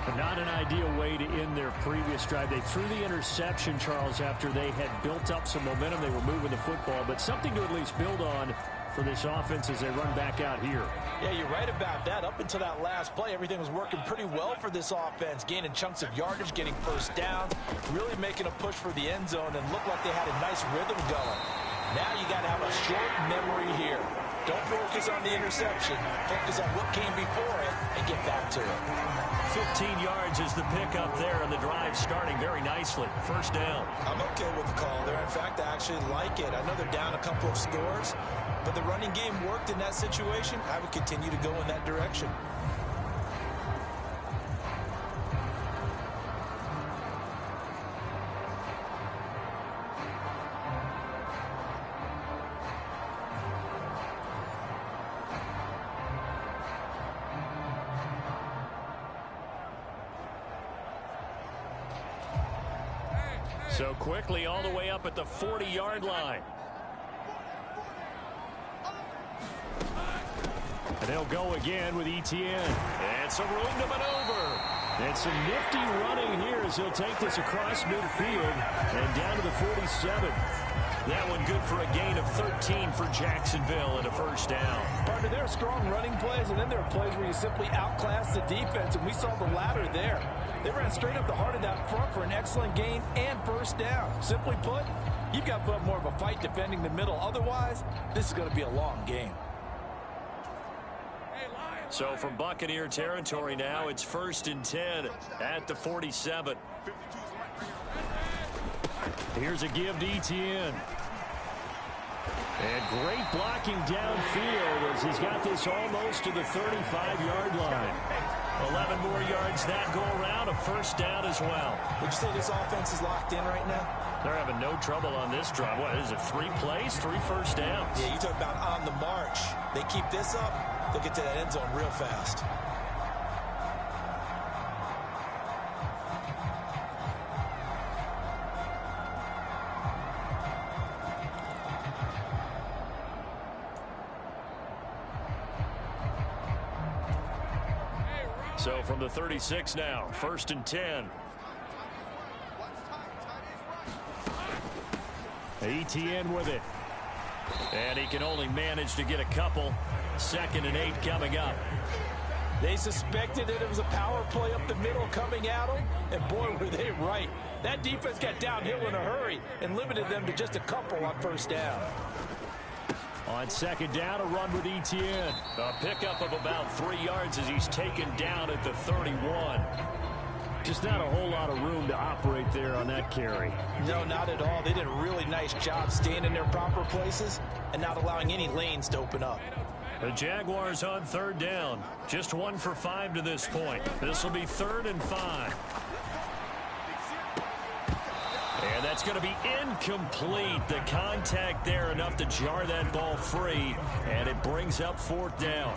But not an ideal way to end their previous drive. They threw the interception, Charles, after they had built up some momentum. They were moving the football, but something to at least build on for this offense as they run back out here. Yeah, you're right about that. Up until that last play, everything was working pretty well for this offense, gaining chunks of yardage, getting first downs, really making a push for the end zone, and looked like they had a nice rhythm going. Now you got to have a short memory here. Don't focus on the interception. Focus on what came before it and get back to it. 15 yards is the pickup there, and the drive starting very nicely. First down. I'm okay with the call there. In fact, I actually like it. I know they're down a couple of scores, but the running game worked in that situation. I would continue to go in that direction. So quickly all the way up at the 40-yard line. And they'll go again with Etienne. And some room to maneuver. And some nifty running here as he'll take this across midfield and down to the 47. That one good for a gain of 13 for Jacksonville and a first down. Partner, there are strong running plays, and then there are plays where you simply outclass the defense, and we saw the latter there. They ran straight up the heart of that front for an excellent gain and first down. Simply put, you've got to put up more of a fight defending the middle. Otherwise, this is going to be a long game. So from Buccaneer territory now, it's 1st and 10 at the 47. Here's a give to Etienne. And great blocking downfield as he's got this almost to the 35-yard line. 11 more yards that go around, a first down as well. Would you say this offense is locked in right now? They're having no trouble on this drive. What is it, 3 plays, 3 first downs? Yeah, you talk about on the march. They keep this up, they'll get to that end zone real fast. So from the 36 now, 1st and 10. Etienne with it. And he can only manage to get a couple. 2nd and 8 coming up. They suspected that it was a power play up the middle coming at them, and boy, were they right. That defense got downhill in a hurry and limited them to just a couple on first down. On 2nd down, a run with Etienne. A pickup of about 3 yards as he's taken down at the 31. Just not a whole lot of room to operate there on that carry. No, not at all. They did a really nice job staying in their proper places and not allowing any lanes to open up. The Jaguars on 3rd down. Just 1 for 5 to this point. This will be 3rd and 5. And that's going to be incomplete. The contact there enough to jar that ball free, and it brings up 4th down.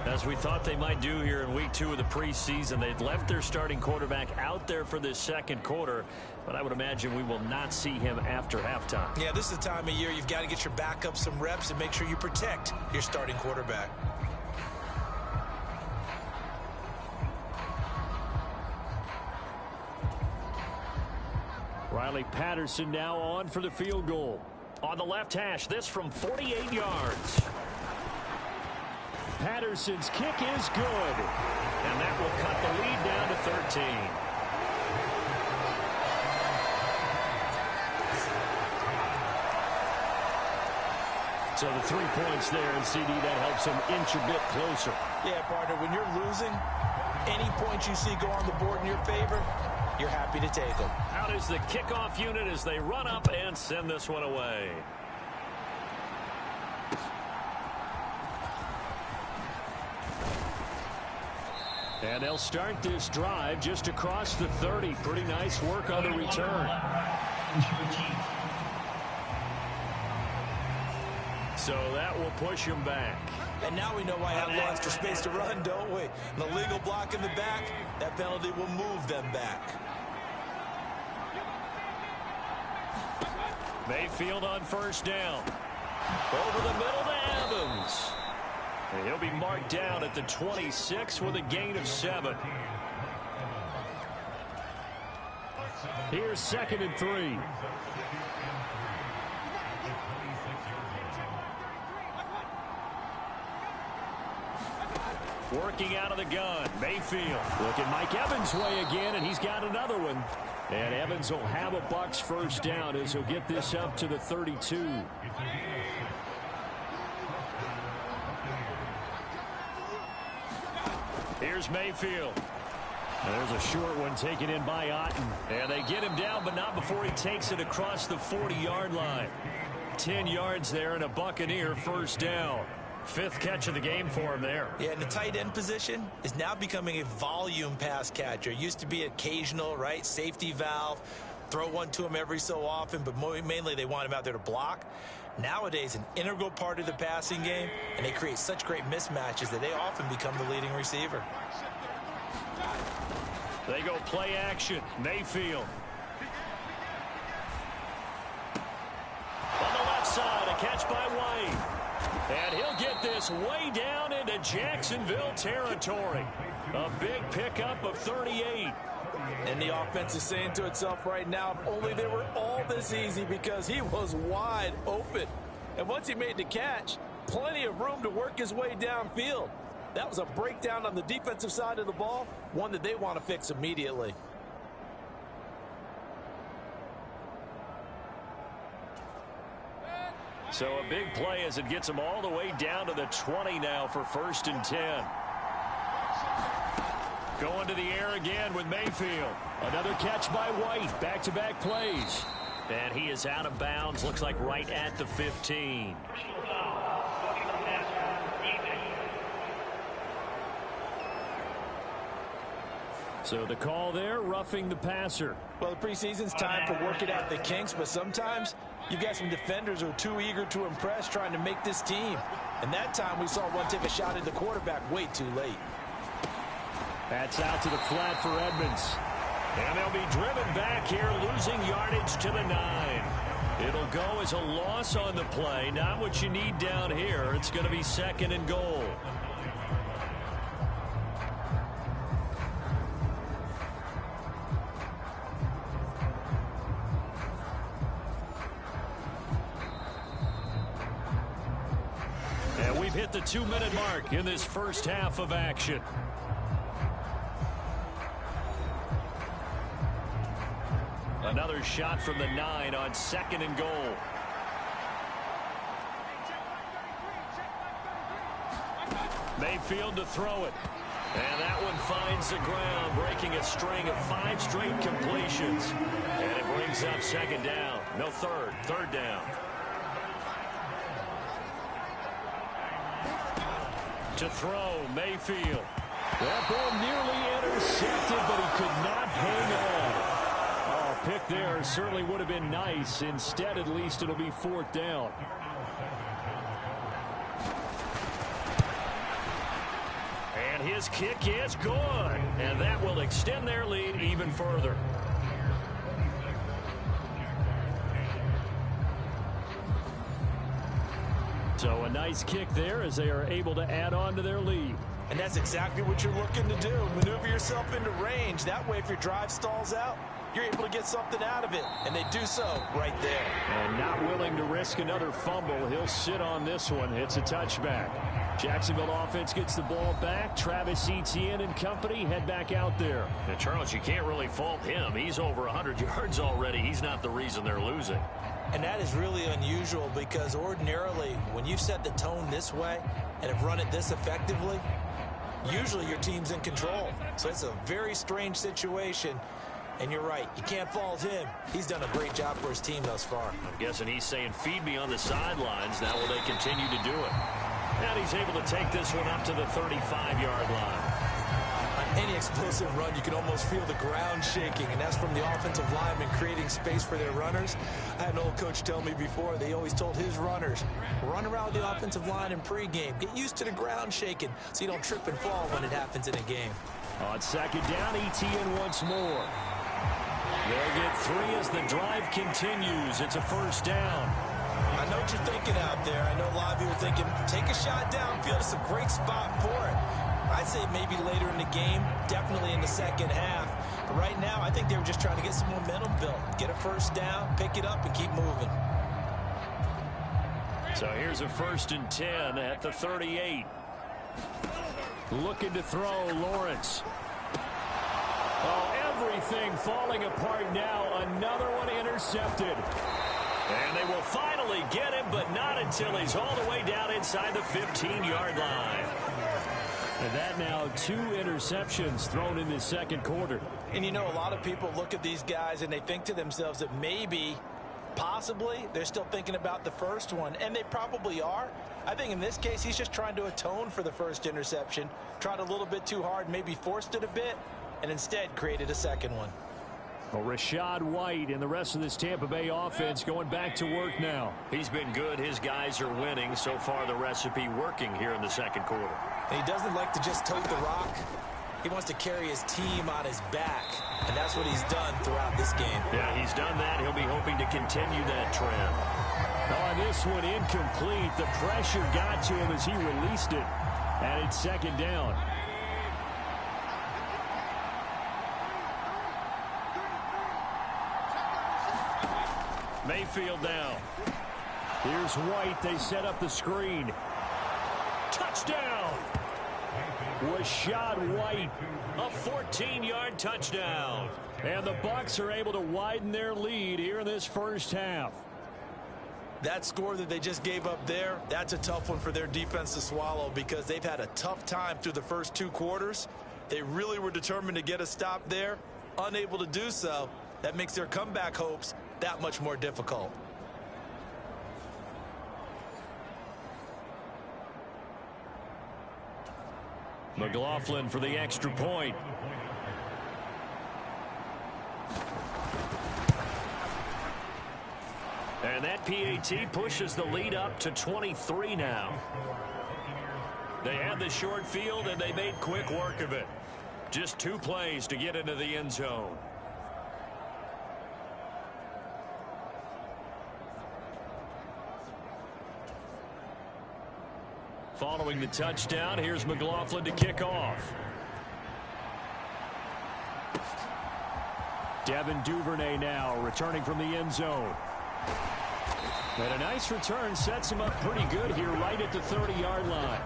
As we thought they might do here in week 2 of the preseason, they'd left their starting quarterback out there for this 2nd quarter, but I would imagine we will not see him after halftime. Yeah, this is the time of year you've got to get your backup some reps and make sure you protect your starting quarterback. Riley Patterson now on for the field goal. On the left hash, this from 48 yards. Patterson's kick is good. And that will cut the lead down to 13. So the 3 points there, and CD, that helps him inch a bit closer. Yeah, partner, when you're losing, any points you see go on the board in your favor, you're happy to take them. Out is the kickoff unit as they run up and send this one away. And they'll start this drive just across the 30. Pretty nice work on the return. So that will push him back. And now we know why I have no extra space to run, don't we? The legal block in the back, that penalty will move them back. Mayfield on first down. Over the middle to Evans. And he'll be marked down at the 26 with a gain of 7. Here's 2nd and 3. Working out of the gun, Mayfield. Look at Mike Evans' way again, and he's got another one. And Evans will have a Bucs first down as he'll get this up to the 32. Here's Mayfield. There's a short one taken in by Otten. And they get him down, but not before he takes it across the 40-yard line. 10 yards there and a Buccaneer first down. 5th catch of the game for him there. Yeah, and the tight end position is now becoming a volume pass catcher. Used to be occasional, right? Safety valve. Throw one to him every so often, but mainly they want him out there to block. Nowadays, an integral part of the passing game, and they create such great mismatches that they often become the leading receiver. They go play action. Mayfield. On the left side, a catch by White. And he'll get this way down into Jacksonville territory. A big pickup of 38. And the offense is saying to itself right now, if only they were all this easy, because he was wide open. And once he made the catch, plenty of room to work his way downfield. That was a breakdown on the defensive side of the ball, one that they want to fix immediately. So a big play as it gets him all the way down to the 20 now for 1st and 10. Going to the air again with Mayfield. Another catch by White. Back-to-back plays. And he is out of bounds. Looks like right at the 15. So the call there, roughing the passer. Well, the preseason's time for working out the kinks, but sometimes you've got some defenders who are too eager to impress, trying to make this team. And that time we saw one take a shot at the quarterback way too late. That's out to the flat for Edmonds. And they'll be driven back here, losing yardage to the 9. It'll go as a loss on the play. Not what you need down here. It's going to be 2nd and goal. And we've hit the 2-minute mark in this first half of action. Another shot from the 9 on 2nd and goal. Mayfield to throw it. And that one finds the ground, breaking a string of 5 straight completions. And it brings up 2nd down. No, 3rd down. To throw, Mayfield. That ball nearly intercepted, but he could not hang on. Oh, pick there certainly would have been nice. Instead, at least, it'll be 4th down. And his kick is good. And that will extend their lead even further. So a nice kick there as they are able to add on to their lead. And that's exactly what you're looking to do. Maneuver yourself into range. That way, if your drive stalls out, you're able to get something out of it. And they do so right there. And not willing to risk another fumble. He'll sit on this one. It's a touchback. Jacksonville offense gets the ball back. Travis Etienne and company head back out there. And Charles, you can't really fault him. He's over 100 yards already. He's not the reason they're losing. And that is really unusual, because ordinarily when you set the tone this way and have run it this effectively, usually your team's in control. So it's a very strange situation. And you're right, you can't fault him. He's done a great job for his team thus far. I'm guessing he's saying, feed me on the sidelines. Now will they continue to do it? And he's able to take this one up to the 35-yard line. A Any explosive run, you can almost feel the ground shaking, and that's from the offensive linemen creating space for their runners. I had an old coach tell me before, they always told his runners, run around the offensive line in pregame. Get used to the ground shaking so you don't trip and fall when it happens in a game. On second down, ETN once more. They'll get 3 as the drive continues. It's a first down. I know what you're thinking out there. I know a lot of you are thinking, take a shot downfield. It's a great spot for it. I'd say maybe later in the game, definitely in the second half. But right now, I think they were just trying to get some momentum built. Get a first down, pick it up, and keep moving. So here's a 1st and 10 at the 38. Looking to throw, Lawrence. Oh, everything falling apart now. Another one intercepted. And they will finally get him, but not until he's all the way down inside the 15-yard line. And that now 2 interceptions thrown in the second quarter. And you know, a lot of people look at these guys and they think to themselves that maybe, possibly, they're still thinking about the first one. And they probably are. I think in this case, he's just trying to atone for the first interception. Tried a little bit too hard, maybe forced it a bit, and instead created a second one. Well, Rachaad White and the rest of this Tampa Bay offense going back to work now. He's been good. His guys are winning. So far, the recipe working here in the second quarter. And he doesn't like to just tote the rock. He wants to carry his team on his back, and that's what he's done throughout this game. Yeah, he's done that. He'll be hoping to continue that trend. On this one, incomplete. The pressure got to him as he released it, and it's second down. Mayfield down. Here's White. They set up the screen. Touchdown! Rachaad White, a 14-yard touchdown. And the Bucs are able to widen their lead here in this first half. That score that they just gave up there, that's a tough one for their defense to swallow because they've had a tough time through the first 2 quarters. They really were determined to get a stop there, unable to do so. That makes their comeback hopes that much more difficult. McLaughlin for the extra point. And that PAT pushes the lead up to 23 now. They had the short field, and they made quick work of it. Just 2 plays to get into the end zone. Following the touchdown, here's McLaughlin to kick off. Devin Duvernay now returning from the end zone. And a nice return sets him up pretty good here right at the 30-yard line.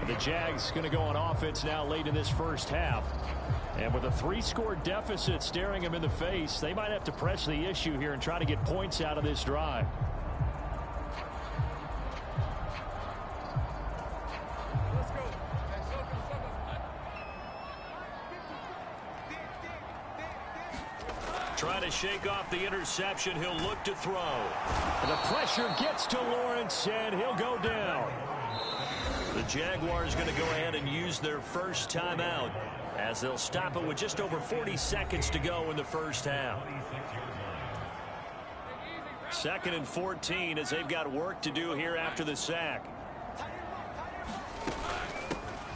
The Jags going to go on offense now late in this first half. And with a 3-score deficit staring them in the face, they might have to press the issue here and try to get points out of this drive. Trying to shake off the interception. He'll look to throw. And the pressure gets to Lawrence, and he'll go down. The Jaguars going to go ahead and use their first timeout as they'll stop it with just over 40 seconds to go in the first half. 2nd and 14 as they've got work to do here after the sack.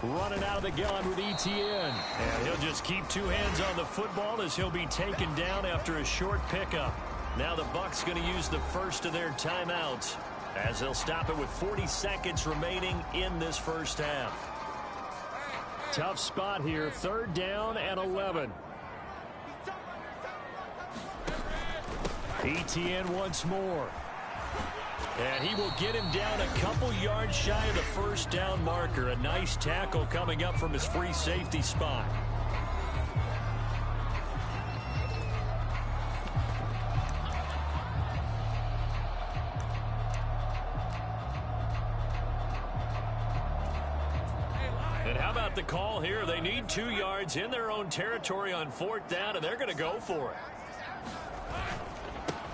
Running out of the gun with ETN. And he'll just keep 2 hands on the football as he'll be taken down after a short pickup. Now the Bucs going to use the first of their timeouts as they'll stop it with 40 seconds remaining in this first half. Tough spot here. 3rd down and 11. ETN once more. And he will get him down a couple yards shy of the first down marker. A nice tackle coming up from his free safety spot. And how about the call here? They need 2 yards in their own territory on 4th down, and they're going to go for it.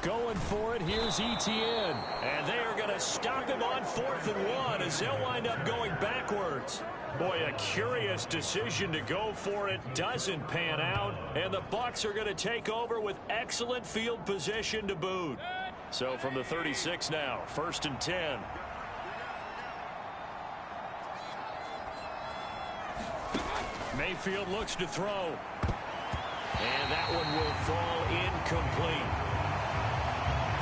Going for it. Here's Etienne. And they are going to stop him on 4th and 1 as they'll wind up going backwards. Boy, a curious decision to go for it. Doesn't pan out. And the Bucs are going to take over with excellent field position to boot. So from the 36 now, 1st and 10. Mayfield looks to throw. And that one will fall incomplete.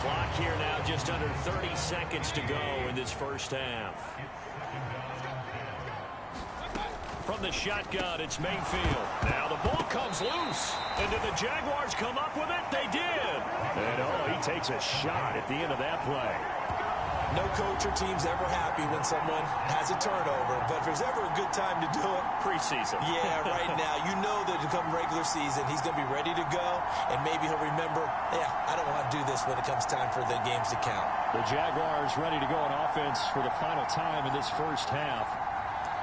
Clock here now just under 30 seconds to go in this first half. From the shotgun, it's Mayfield. Now the ball comes loose. And did the Jaguars come up with it? They did. And he takes a shot at the end of that play. No coach or team's ever happy when someone has a turnover, but if there's ever a good time to do it, preseason. Yeah, right now. You know that to come regular season, he's going to be ready to go, and maybe he'll remember, yeah, I don't want to do this when it comes time for the games to count. The Jaguars ready to go on offense for the final time in this first half.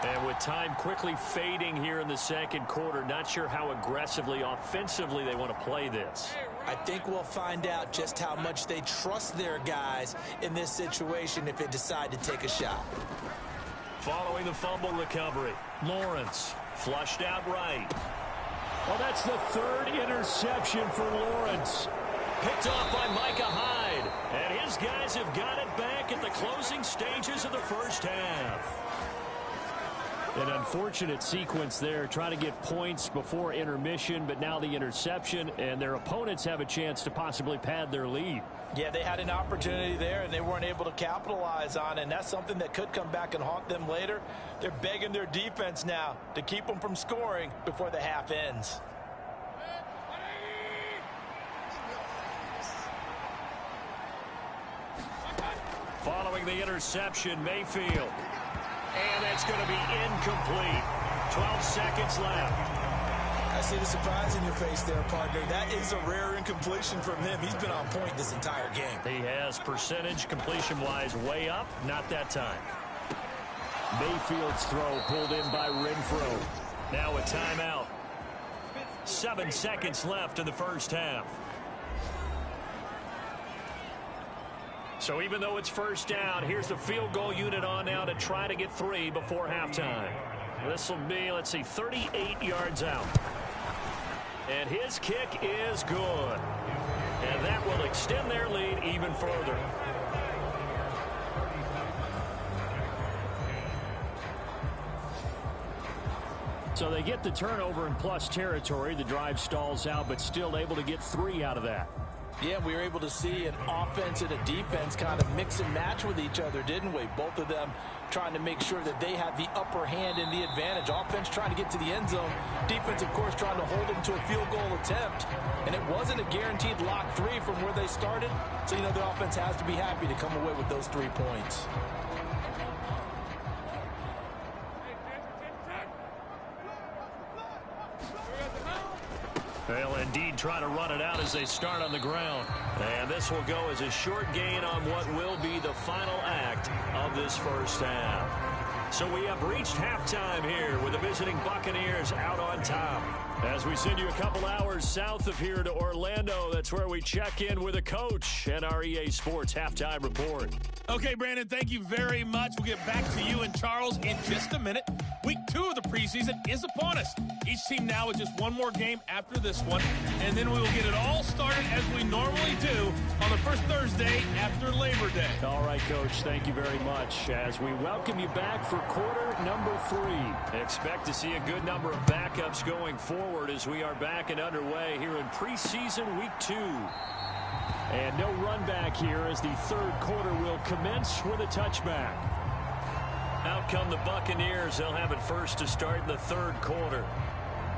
And with time quickly fading here in the second quarter, not sure how aggressively, offensively they want to play this. I think we'll find out just how much they trust their guys in this situation if they decide to take a shot. Following the fumble recovery, Lawrence flushed out right. Well, that's the 3rd interception for Lawrence. Picked off by Micah Hyde. And his guys have got it back at the closing stages of the first half. An unfortunate sequence there, trying to get points before intermission, but now the interception, and their opponents have a chance to possibly pad their lead. Yeah, they had an opportunity there, and they weren't able to capitalize on it, and that's something that could come back and haunt them later. They're begging their defense now to keep them from scoring before the half ends. Following the interception, Mayfield. And that's going to be incomplete. 12 seconds left. I see the surprise in your face there, partner. That is a rare incompletion from him. He's been on point this entire game. He has percentage completion-wise way up. Not that time. Mayfield's throw pulled in by Renfro. Now a timeout. 7 seconds left in the first half. So even though it's first down, here's the field goal unit on now to try to get 3 before halftime. This will be, let's see, 38 yards out. And his kick is good. And that will extend their lead even further. So they get the turnover in plus territory. The drive stalls out, but still able to get 3 out of that. Yeah, we were able to see an offense and a defense kind of mix and match with each other, didn't we? Both of them trying to make sure that they had the upper hand and the advantage. Offense trying to get to the end zone. Defense, of course, trying to hold them to a field goal attempt. And it wasn't a guaranteed lock 3 from where they started. So, you know, the offense has to be happy to come away with those 3 points. They'll indeed try to run it out as they start on the ground. And this will go as a short gain on what will be the final act of this first half. So we have reached halftime here with the visiting Buccaneers out on top. As we send you a couple hours south of here to Orlando, that's where we check in with a coach and our EA Sports Halftime Report. Okay, Brandon, thank you very much. We'll get back to you and Charles in just a minute. Week 2 of the preseason is upon us. Each team now with just one more game after this one, and then we will get it all started as we normally do on the first Thursday after Labor Day. All right, Coach, thank you very much. As we welcome you back for quarter number 3. Expect to see a good number of backups going forward as we are back and underway here in preseason week 2. And no run back here as the third quarter will commence with a touchback. Out come the Buccaneers. They'll have it first to start in the third quarter.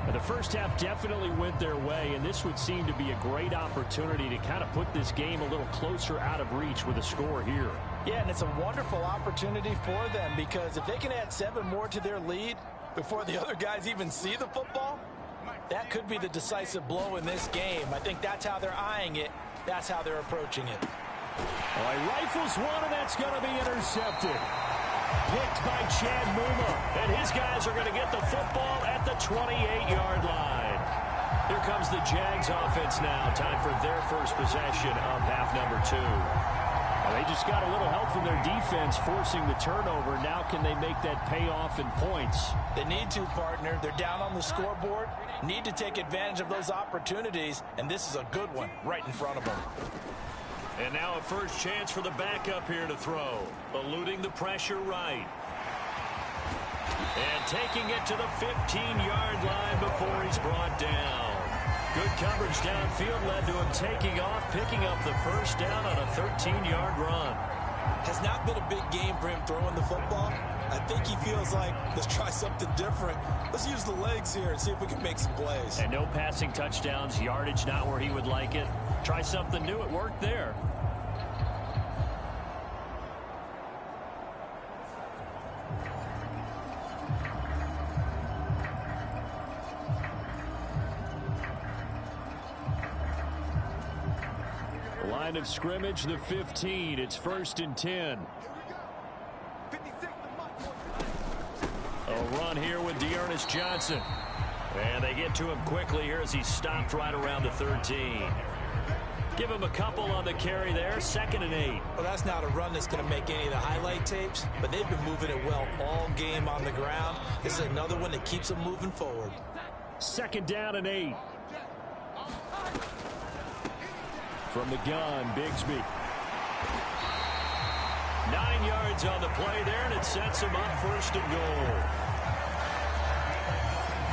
And the first half definitely went their way, and this would seem to be a great opportunity to kind of put this game a little closer out of reach with a score here. Yeah, and it's a wonderful opportunity for them because if they can add 7 more to their lead before the other guys even see the football, that could be the decisive blow in this game. I think that's how they're eyeing it. That's how they're approaching it. Well, he rifles one, and that's going to be intercepted. Picked by Chad Muma. And his guys are going to get the football at the 28-yard line. Here comes the Jags offense now. Time for their first possession of half number 2. Well, they just got a little help from their defense forcing the turnover. Now can they make that pay off in points? They need to, partner. They're down on the scoreboard. Need to take advantage of those opportunities, and this is a good one right in front of them. And now a first chance for the backup here to throw. Eluding the pressure right. And taking it to the 15-yard line before he's brought down. Good coverage downfield led to him taking off, picking up the first down on a 13-yard run. Has not been a big game for him throwing the football. I think he feels like, let's try something different. Let's use the legs here and see if we can make some plays. And no passing touchdowns, yardage not where he would like it. Try something new. It worked there. Line of scrimmage, the 15. It's 1st and 10. A run here with Dearness Johnson. And they get to him quickly here as he stopped right around the 13. Give him a couple on the carry there. 2nd and 8. Well, that's not a run that's going to make any of the highlight tapes, but they've been moving it well all game on the ground. This is another one that keeps them moving forward. 2nd down and 8. From the gun, Bigsby. 9 yards on the play there, and it sets him up 1st and goal.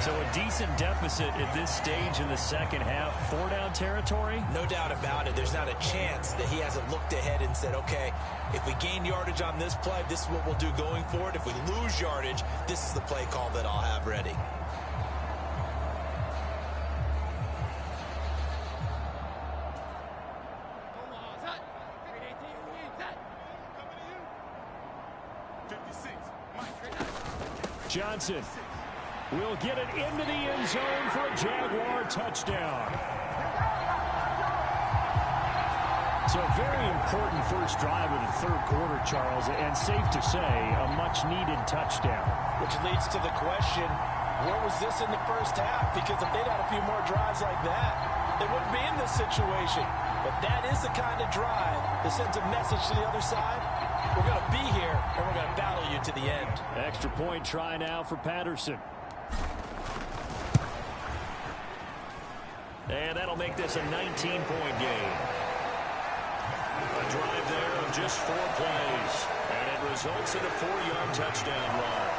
So a decent deficit at this stage in the second half. 4-down territory? No doubt about it. There's not a chance that he hasn't looked ahead and said, okay, if we gain yardage on this play, this is what we'll do going forward. If we lose yardage, this is the play call that I'll have ready. Johnson will get it into the end zone for a Jaguar touchdown. So a very important first drive of the third quarter, Charles, and safe to say, a much-needed touchdown. Which leads to the question, where was this in the first half? Because if they'd had a few more drives like that, they wouldn't be in this situation. But that is the kind of drive that sends a message to the other side. We're going to be here, and we're going to battle you to the end. Extra point try now for Patterson. And that'll make this a 19-point game. A drive there of just 4 plays. And it results in a 4-yard touchdown run.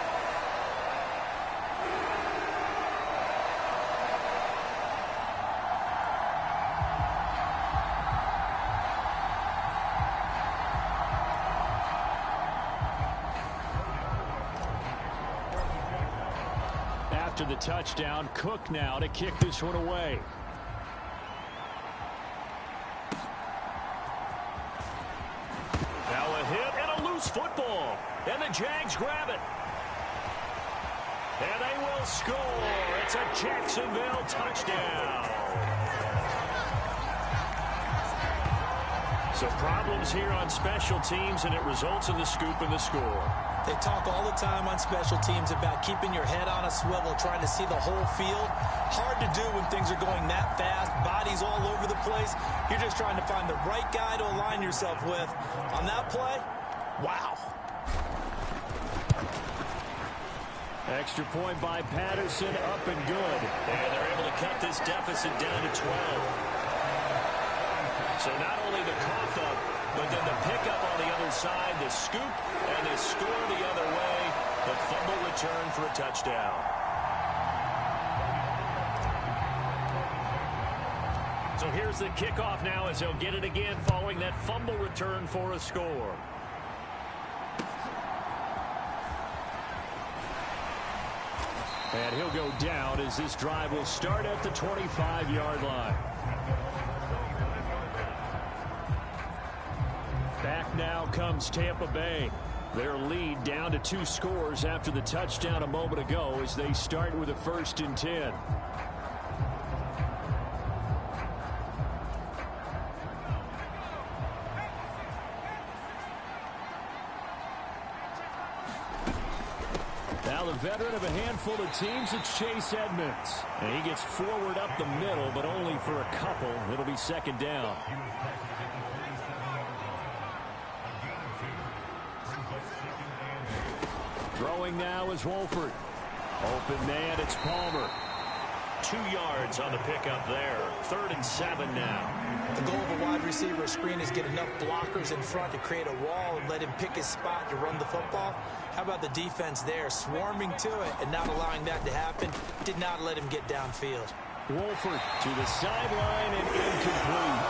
After the touchdown, Cook now to kick this one away. Now a hit and a loose football. And the Jags grab it. And they will score. It's a Jacksonville touchdown. So problems here on special teams, and it results in the scoop and the score. They talk all the time on special teams about keeping your head on a swivel, trying to see the whole field. Hard to do when things are going that fast, bodies all over the place. You're just trying to find the right guy to align yourself with. On that play, wow. Extra point by Patterson, up and good. And they're able to cut this deficit down to 12. So not only the cough up, but then the pickup on the other side, the scoop, and the score the other way. The fumble return for a touchdown. So here's the kickoff now as they'll get it again following that fumble return for a score. And he'll go down as this drive will start at the 25-yard line. Back now comes Tampa Bay. Their lead down to 2 scores after the touchdown a moment ago as they start with a 1st and 10. Now the veteran of a handful of teams, it's Chase Edmonds. And he gets forward up the middle, but only for a couple. It'll be second down. Throwing now is Wolford. Open man, it's Palmer. 2 yards on the pickup there. 3rd and 7 now. The goal of a wide receiver screen is get enough blockers in front to create a wall and let him pick his spot to run the football. How about the defense there, swarming to it and not allowing that to happen? Did not let him get downfield. Wolford to the sideline and incomplete.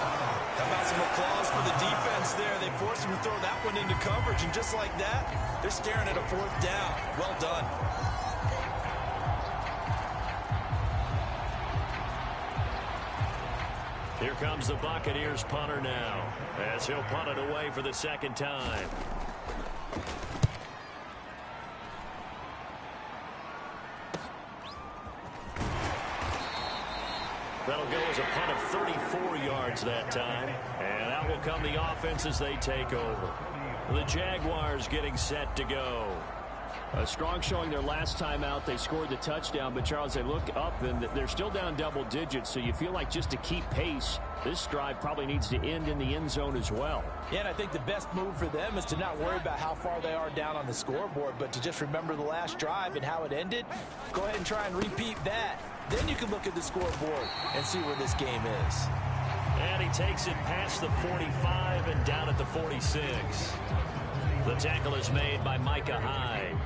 How about some applause for the defense there? They forced him to throw that one into coverage, and just like that, they're staring at a 4th down. Well done. Here comes the Buccaneers punter now, as he'll punt it away for the 2nd time. That'll go as a punt of 34 yards that time, and out will come the offense as they take over. The Jaguars getting set to go. A strong showing their last time out. They scored the touchdown, but Charles, they look up and they're still down double digits, so you feel like just to keep pace, this drive probably needs to end in the end zone as well. Yeah, and I think the best move for them is to not worry about how far they are down on the scoreboard, but to just remember the last drive and how it ended. Go ahead and try and repeat that. Then you can look at the scoreboard and see where this game is. And he takes it past the 45 and down at the 46. The tackle is made by Micah Hyde.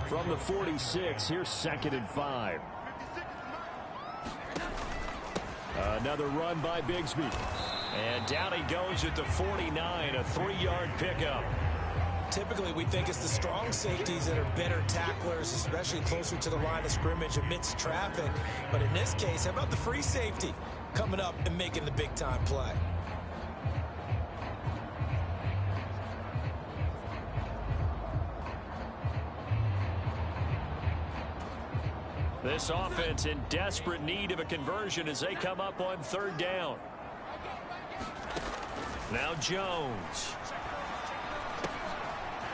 From the 46, here's 2nd and 5. Another run by Bigsby. And down he goes at the 49, a 3-yard pickup. Typically, we think it's the strong safeties that are better tacklers, especially closer to the line of scrimmage amidst traffic. But in this case, how about the free safety coming up and making the big-time play? This offense in desperate need of a conversion as they come up on 3rd down. Now Jones.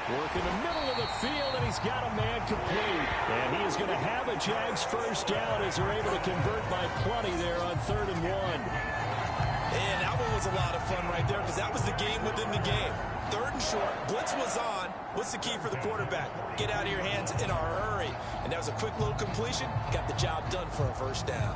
Work in the middle of the field, and he's got a man complete. And he is going to have a Jags 1st down as they're able to convert by plenty there on 3rd and 1. And that one was a lot of fun right there because that was the game within the game. 3rd and short, blitz was on. What's the key for the quarterback? Get out of your hands in a hurry. And that was a quick little completion. Got the job done for a 1st down.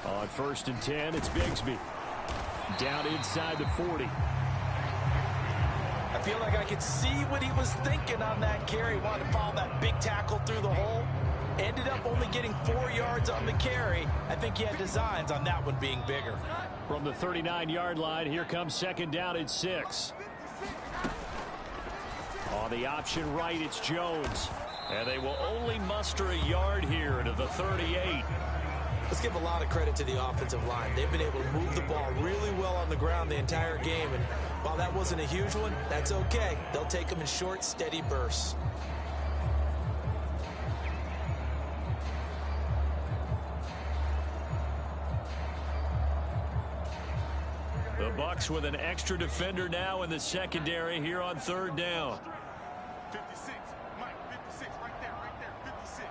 On 1st and 10, it's Bigsby. Down inside the 40. I feel like I could see what he was thinking on that carry. Wanted to follow that big tackle through the hole. Ended up only getting 4 yards on the carry. I think he had designs on that one being bigger. From the 39-yard line, here comes 2nd down and 6. On the option right, it's Jones. And they will only muster a yard here to the 38. Let's give a lot of credit to the offensive line. They've been able to move the ball really well on the ground the entire game. And while that wasn't a huge one, that's okay. They'll take them in short, steady bursts. The Bucs with an extra defender now in the secondary here on 3rd down. 56, Mike, 56, right there, 56.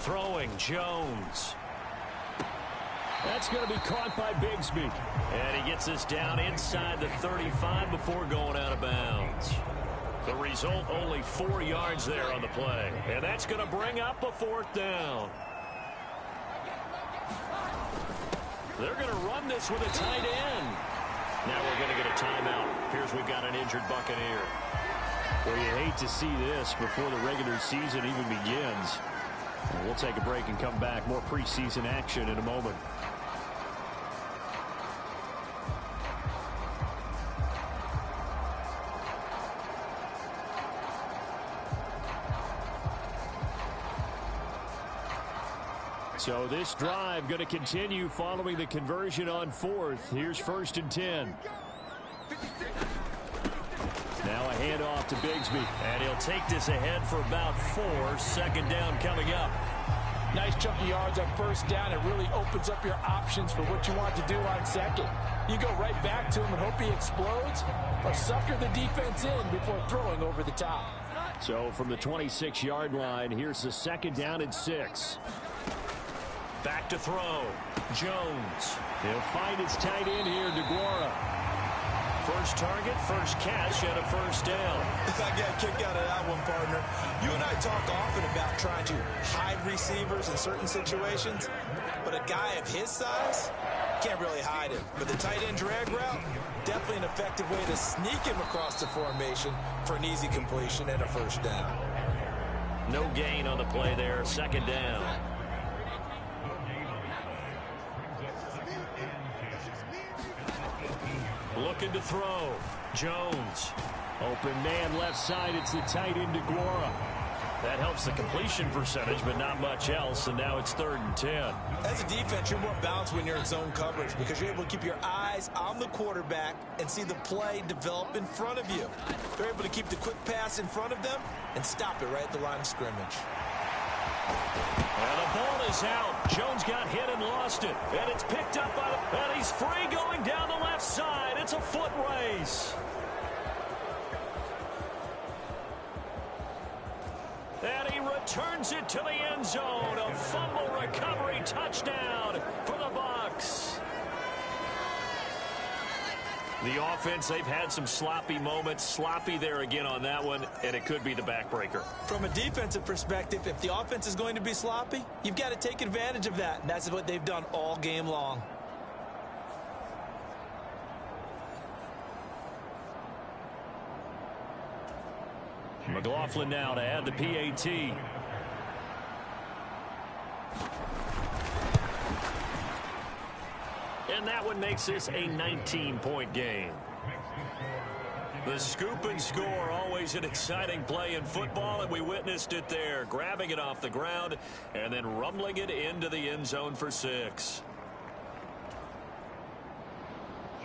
Throwing Jones. That's going to be caught by Bigsby. And he gets us down inside the 35 before going out of bounds. The result, only 4 yards there on the play. And that's going to bring up a 4th down. They're going to run this with a tight end. Now we're going to get a timeout. Here's we've got an injured Buccaneer. Well, you hate to see this before the regular season even begins. We'll take a break and come back. More preseason action in a moment. So this drive going to continue following the conversion on 4th. Here's 1st and 10. Now a handoff to Bigsby. And he'll take this ahead for about 4. 2nd down coming up. Nice chunk of yards on 1st down. It really opens up your options for what you want to do on 2nd. You go right back to him and hope he explodes, or sucker the defense in before throwing over the top. So from the 26-yard line, here's the 2nd down and 6. Back to throw. Jones. He'll find his tight end here, DeGuara. First target, first catch, and a 1st down. I got a kick out of that one, partner. You and I talk often about trying to hide receivers in certain situations, but a guy of his size can't really hide it. But the tight end drag route, definitely an effective way to sneak him across the formation for an easy completion and a 1st down. No gain on the play there, 2nd down. Looking to throw. Jones. Open man left side. It's the tight end, DeGuara. That helps the completion percentage, but not much else, and now it's 3rd and 10. As a defense, you're more balanced when you're in zone coverage because you're able to keep your eyes on the quarterback and see the play develop in front of you. They're able to keep the quick pass in front of them and stop it right at the line of scrimmage. And the ball is out. Jones got hit and lost it. And it's picked up by the... And he's free going down the left side. It's a foot race. And he returns it to the end zone. A fumble recovery touchdown for the Bucs. The offense, they've had some sloppy moments. Sloppy there again on that one, and it could be the backbreaker. From a defensive perspective, if the offense is going to be sloppy, you've got to take advantage of that, and that's what they've done all game long. McLaughlin now to add the PAT. And that one makes this a 19-point game. The scoop and score, always an exciting play in football, and we witnessed it there, grabbing it off the ground and then rumbling it into the end zone for 6.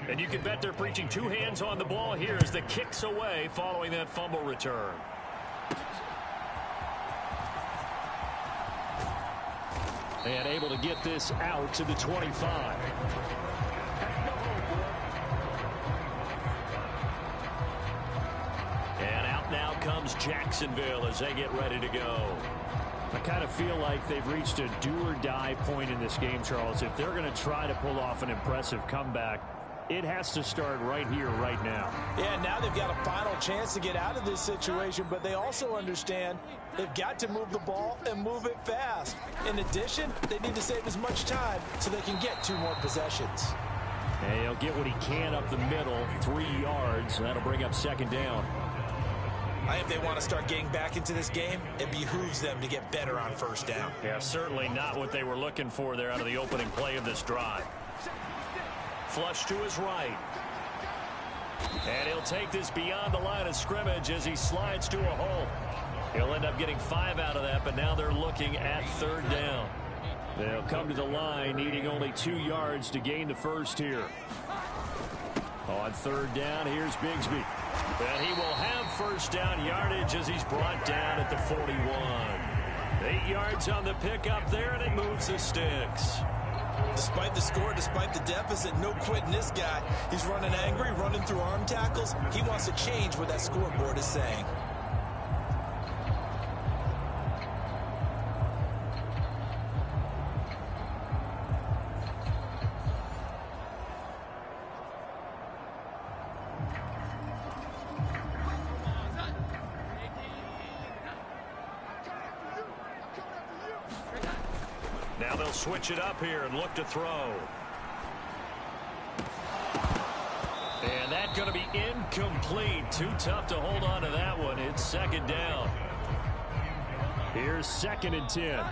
And you can bet they're preaching 2 hands on the ball here as the kick's away following that fumble return. And able to get this out to the 25. And out now comes Jacksonville as they get ready to go. I kind of feel like they've reached a do-or-die point in this game, Charles. If they're going to try to pull off an impressive comeback, it has to start right here, right now. Yeah, now they've got a final chance to get out of this situation, but they also understand they've got to move the ball and move it fast. In addition, they need to save as much time so they can get 2 more possessions. And he'll get what he can up the middle, 3 yards. That'll bring up 2nd down. I think they want to start getting back into this game. It behooves them to get better on 1st down. Yeah, certainly not what they were looking for there out of the opening play of this drive. Flush to his right. And he'll take this beyond the line of scrimmage as he slides to a hole. He'll end up getting 5 out of that, but now they're looking at 3rd down. They'll come to the line, needing only 2 yards to gain the 1st here. On 3rd down, here's Bigsby. And he will have 1st down yardage as he's brought down at the 41. 8 yards on the pickup there, and it moves the sticks. Despite the score, despite the deficit, no quitting this guy. He's running angry, running through arm tackles. He wants to change what that scoreboard is saying. Now they'll switch it up here and look to throw. And that's going to be incomplete. Too tough to hold on to that one. It's 2nd down. Here's 2nd and 10.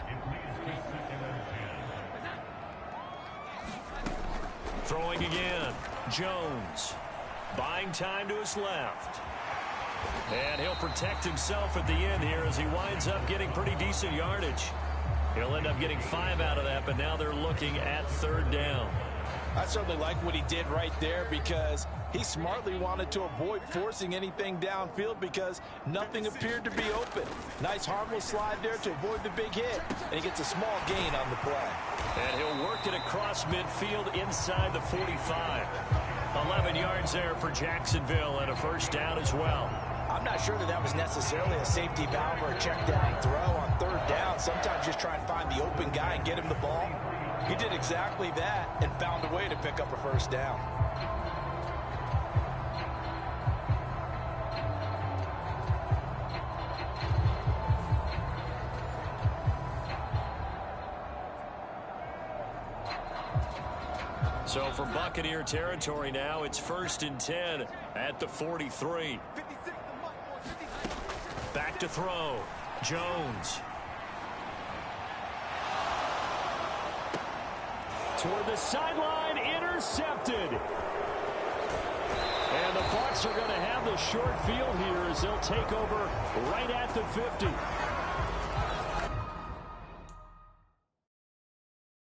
Throwing again. Jones. Buying time to his left. And he'll protect himself at the end here as he winds up getting pretty decent yardage. He'll end up getting 5 out of that, but now they're looking at 3rd down. I certainly like what he did right there because he smartly wanted to avoid forcing anything downfield because nothing appeared to be open. Nice harmless slide there to avoid the big hit, and he gets a small gain on the play. And he'll work it across midfield inside the 45. 11 yards there for Jacksonville and a 1st down as well. I'm not sure that was necessarily a safety valve or a check down throw on 3rd down. Sometimes just try and find the open guy and get him the ball. He did exactly that and found a way to pick up a 1st down. So for Buccaneer territory now, it's 1st and 10 at the 43. Back to throw. Jones. Toward the sideline, intercepted. And the Bucs are going to have the short field here as they'll take over right at the 50.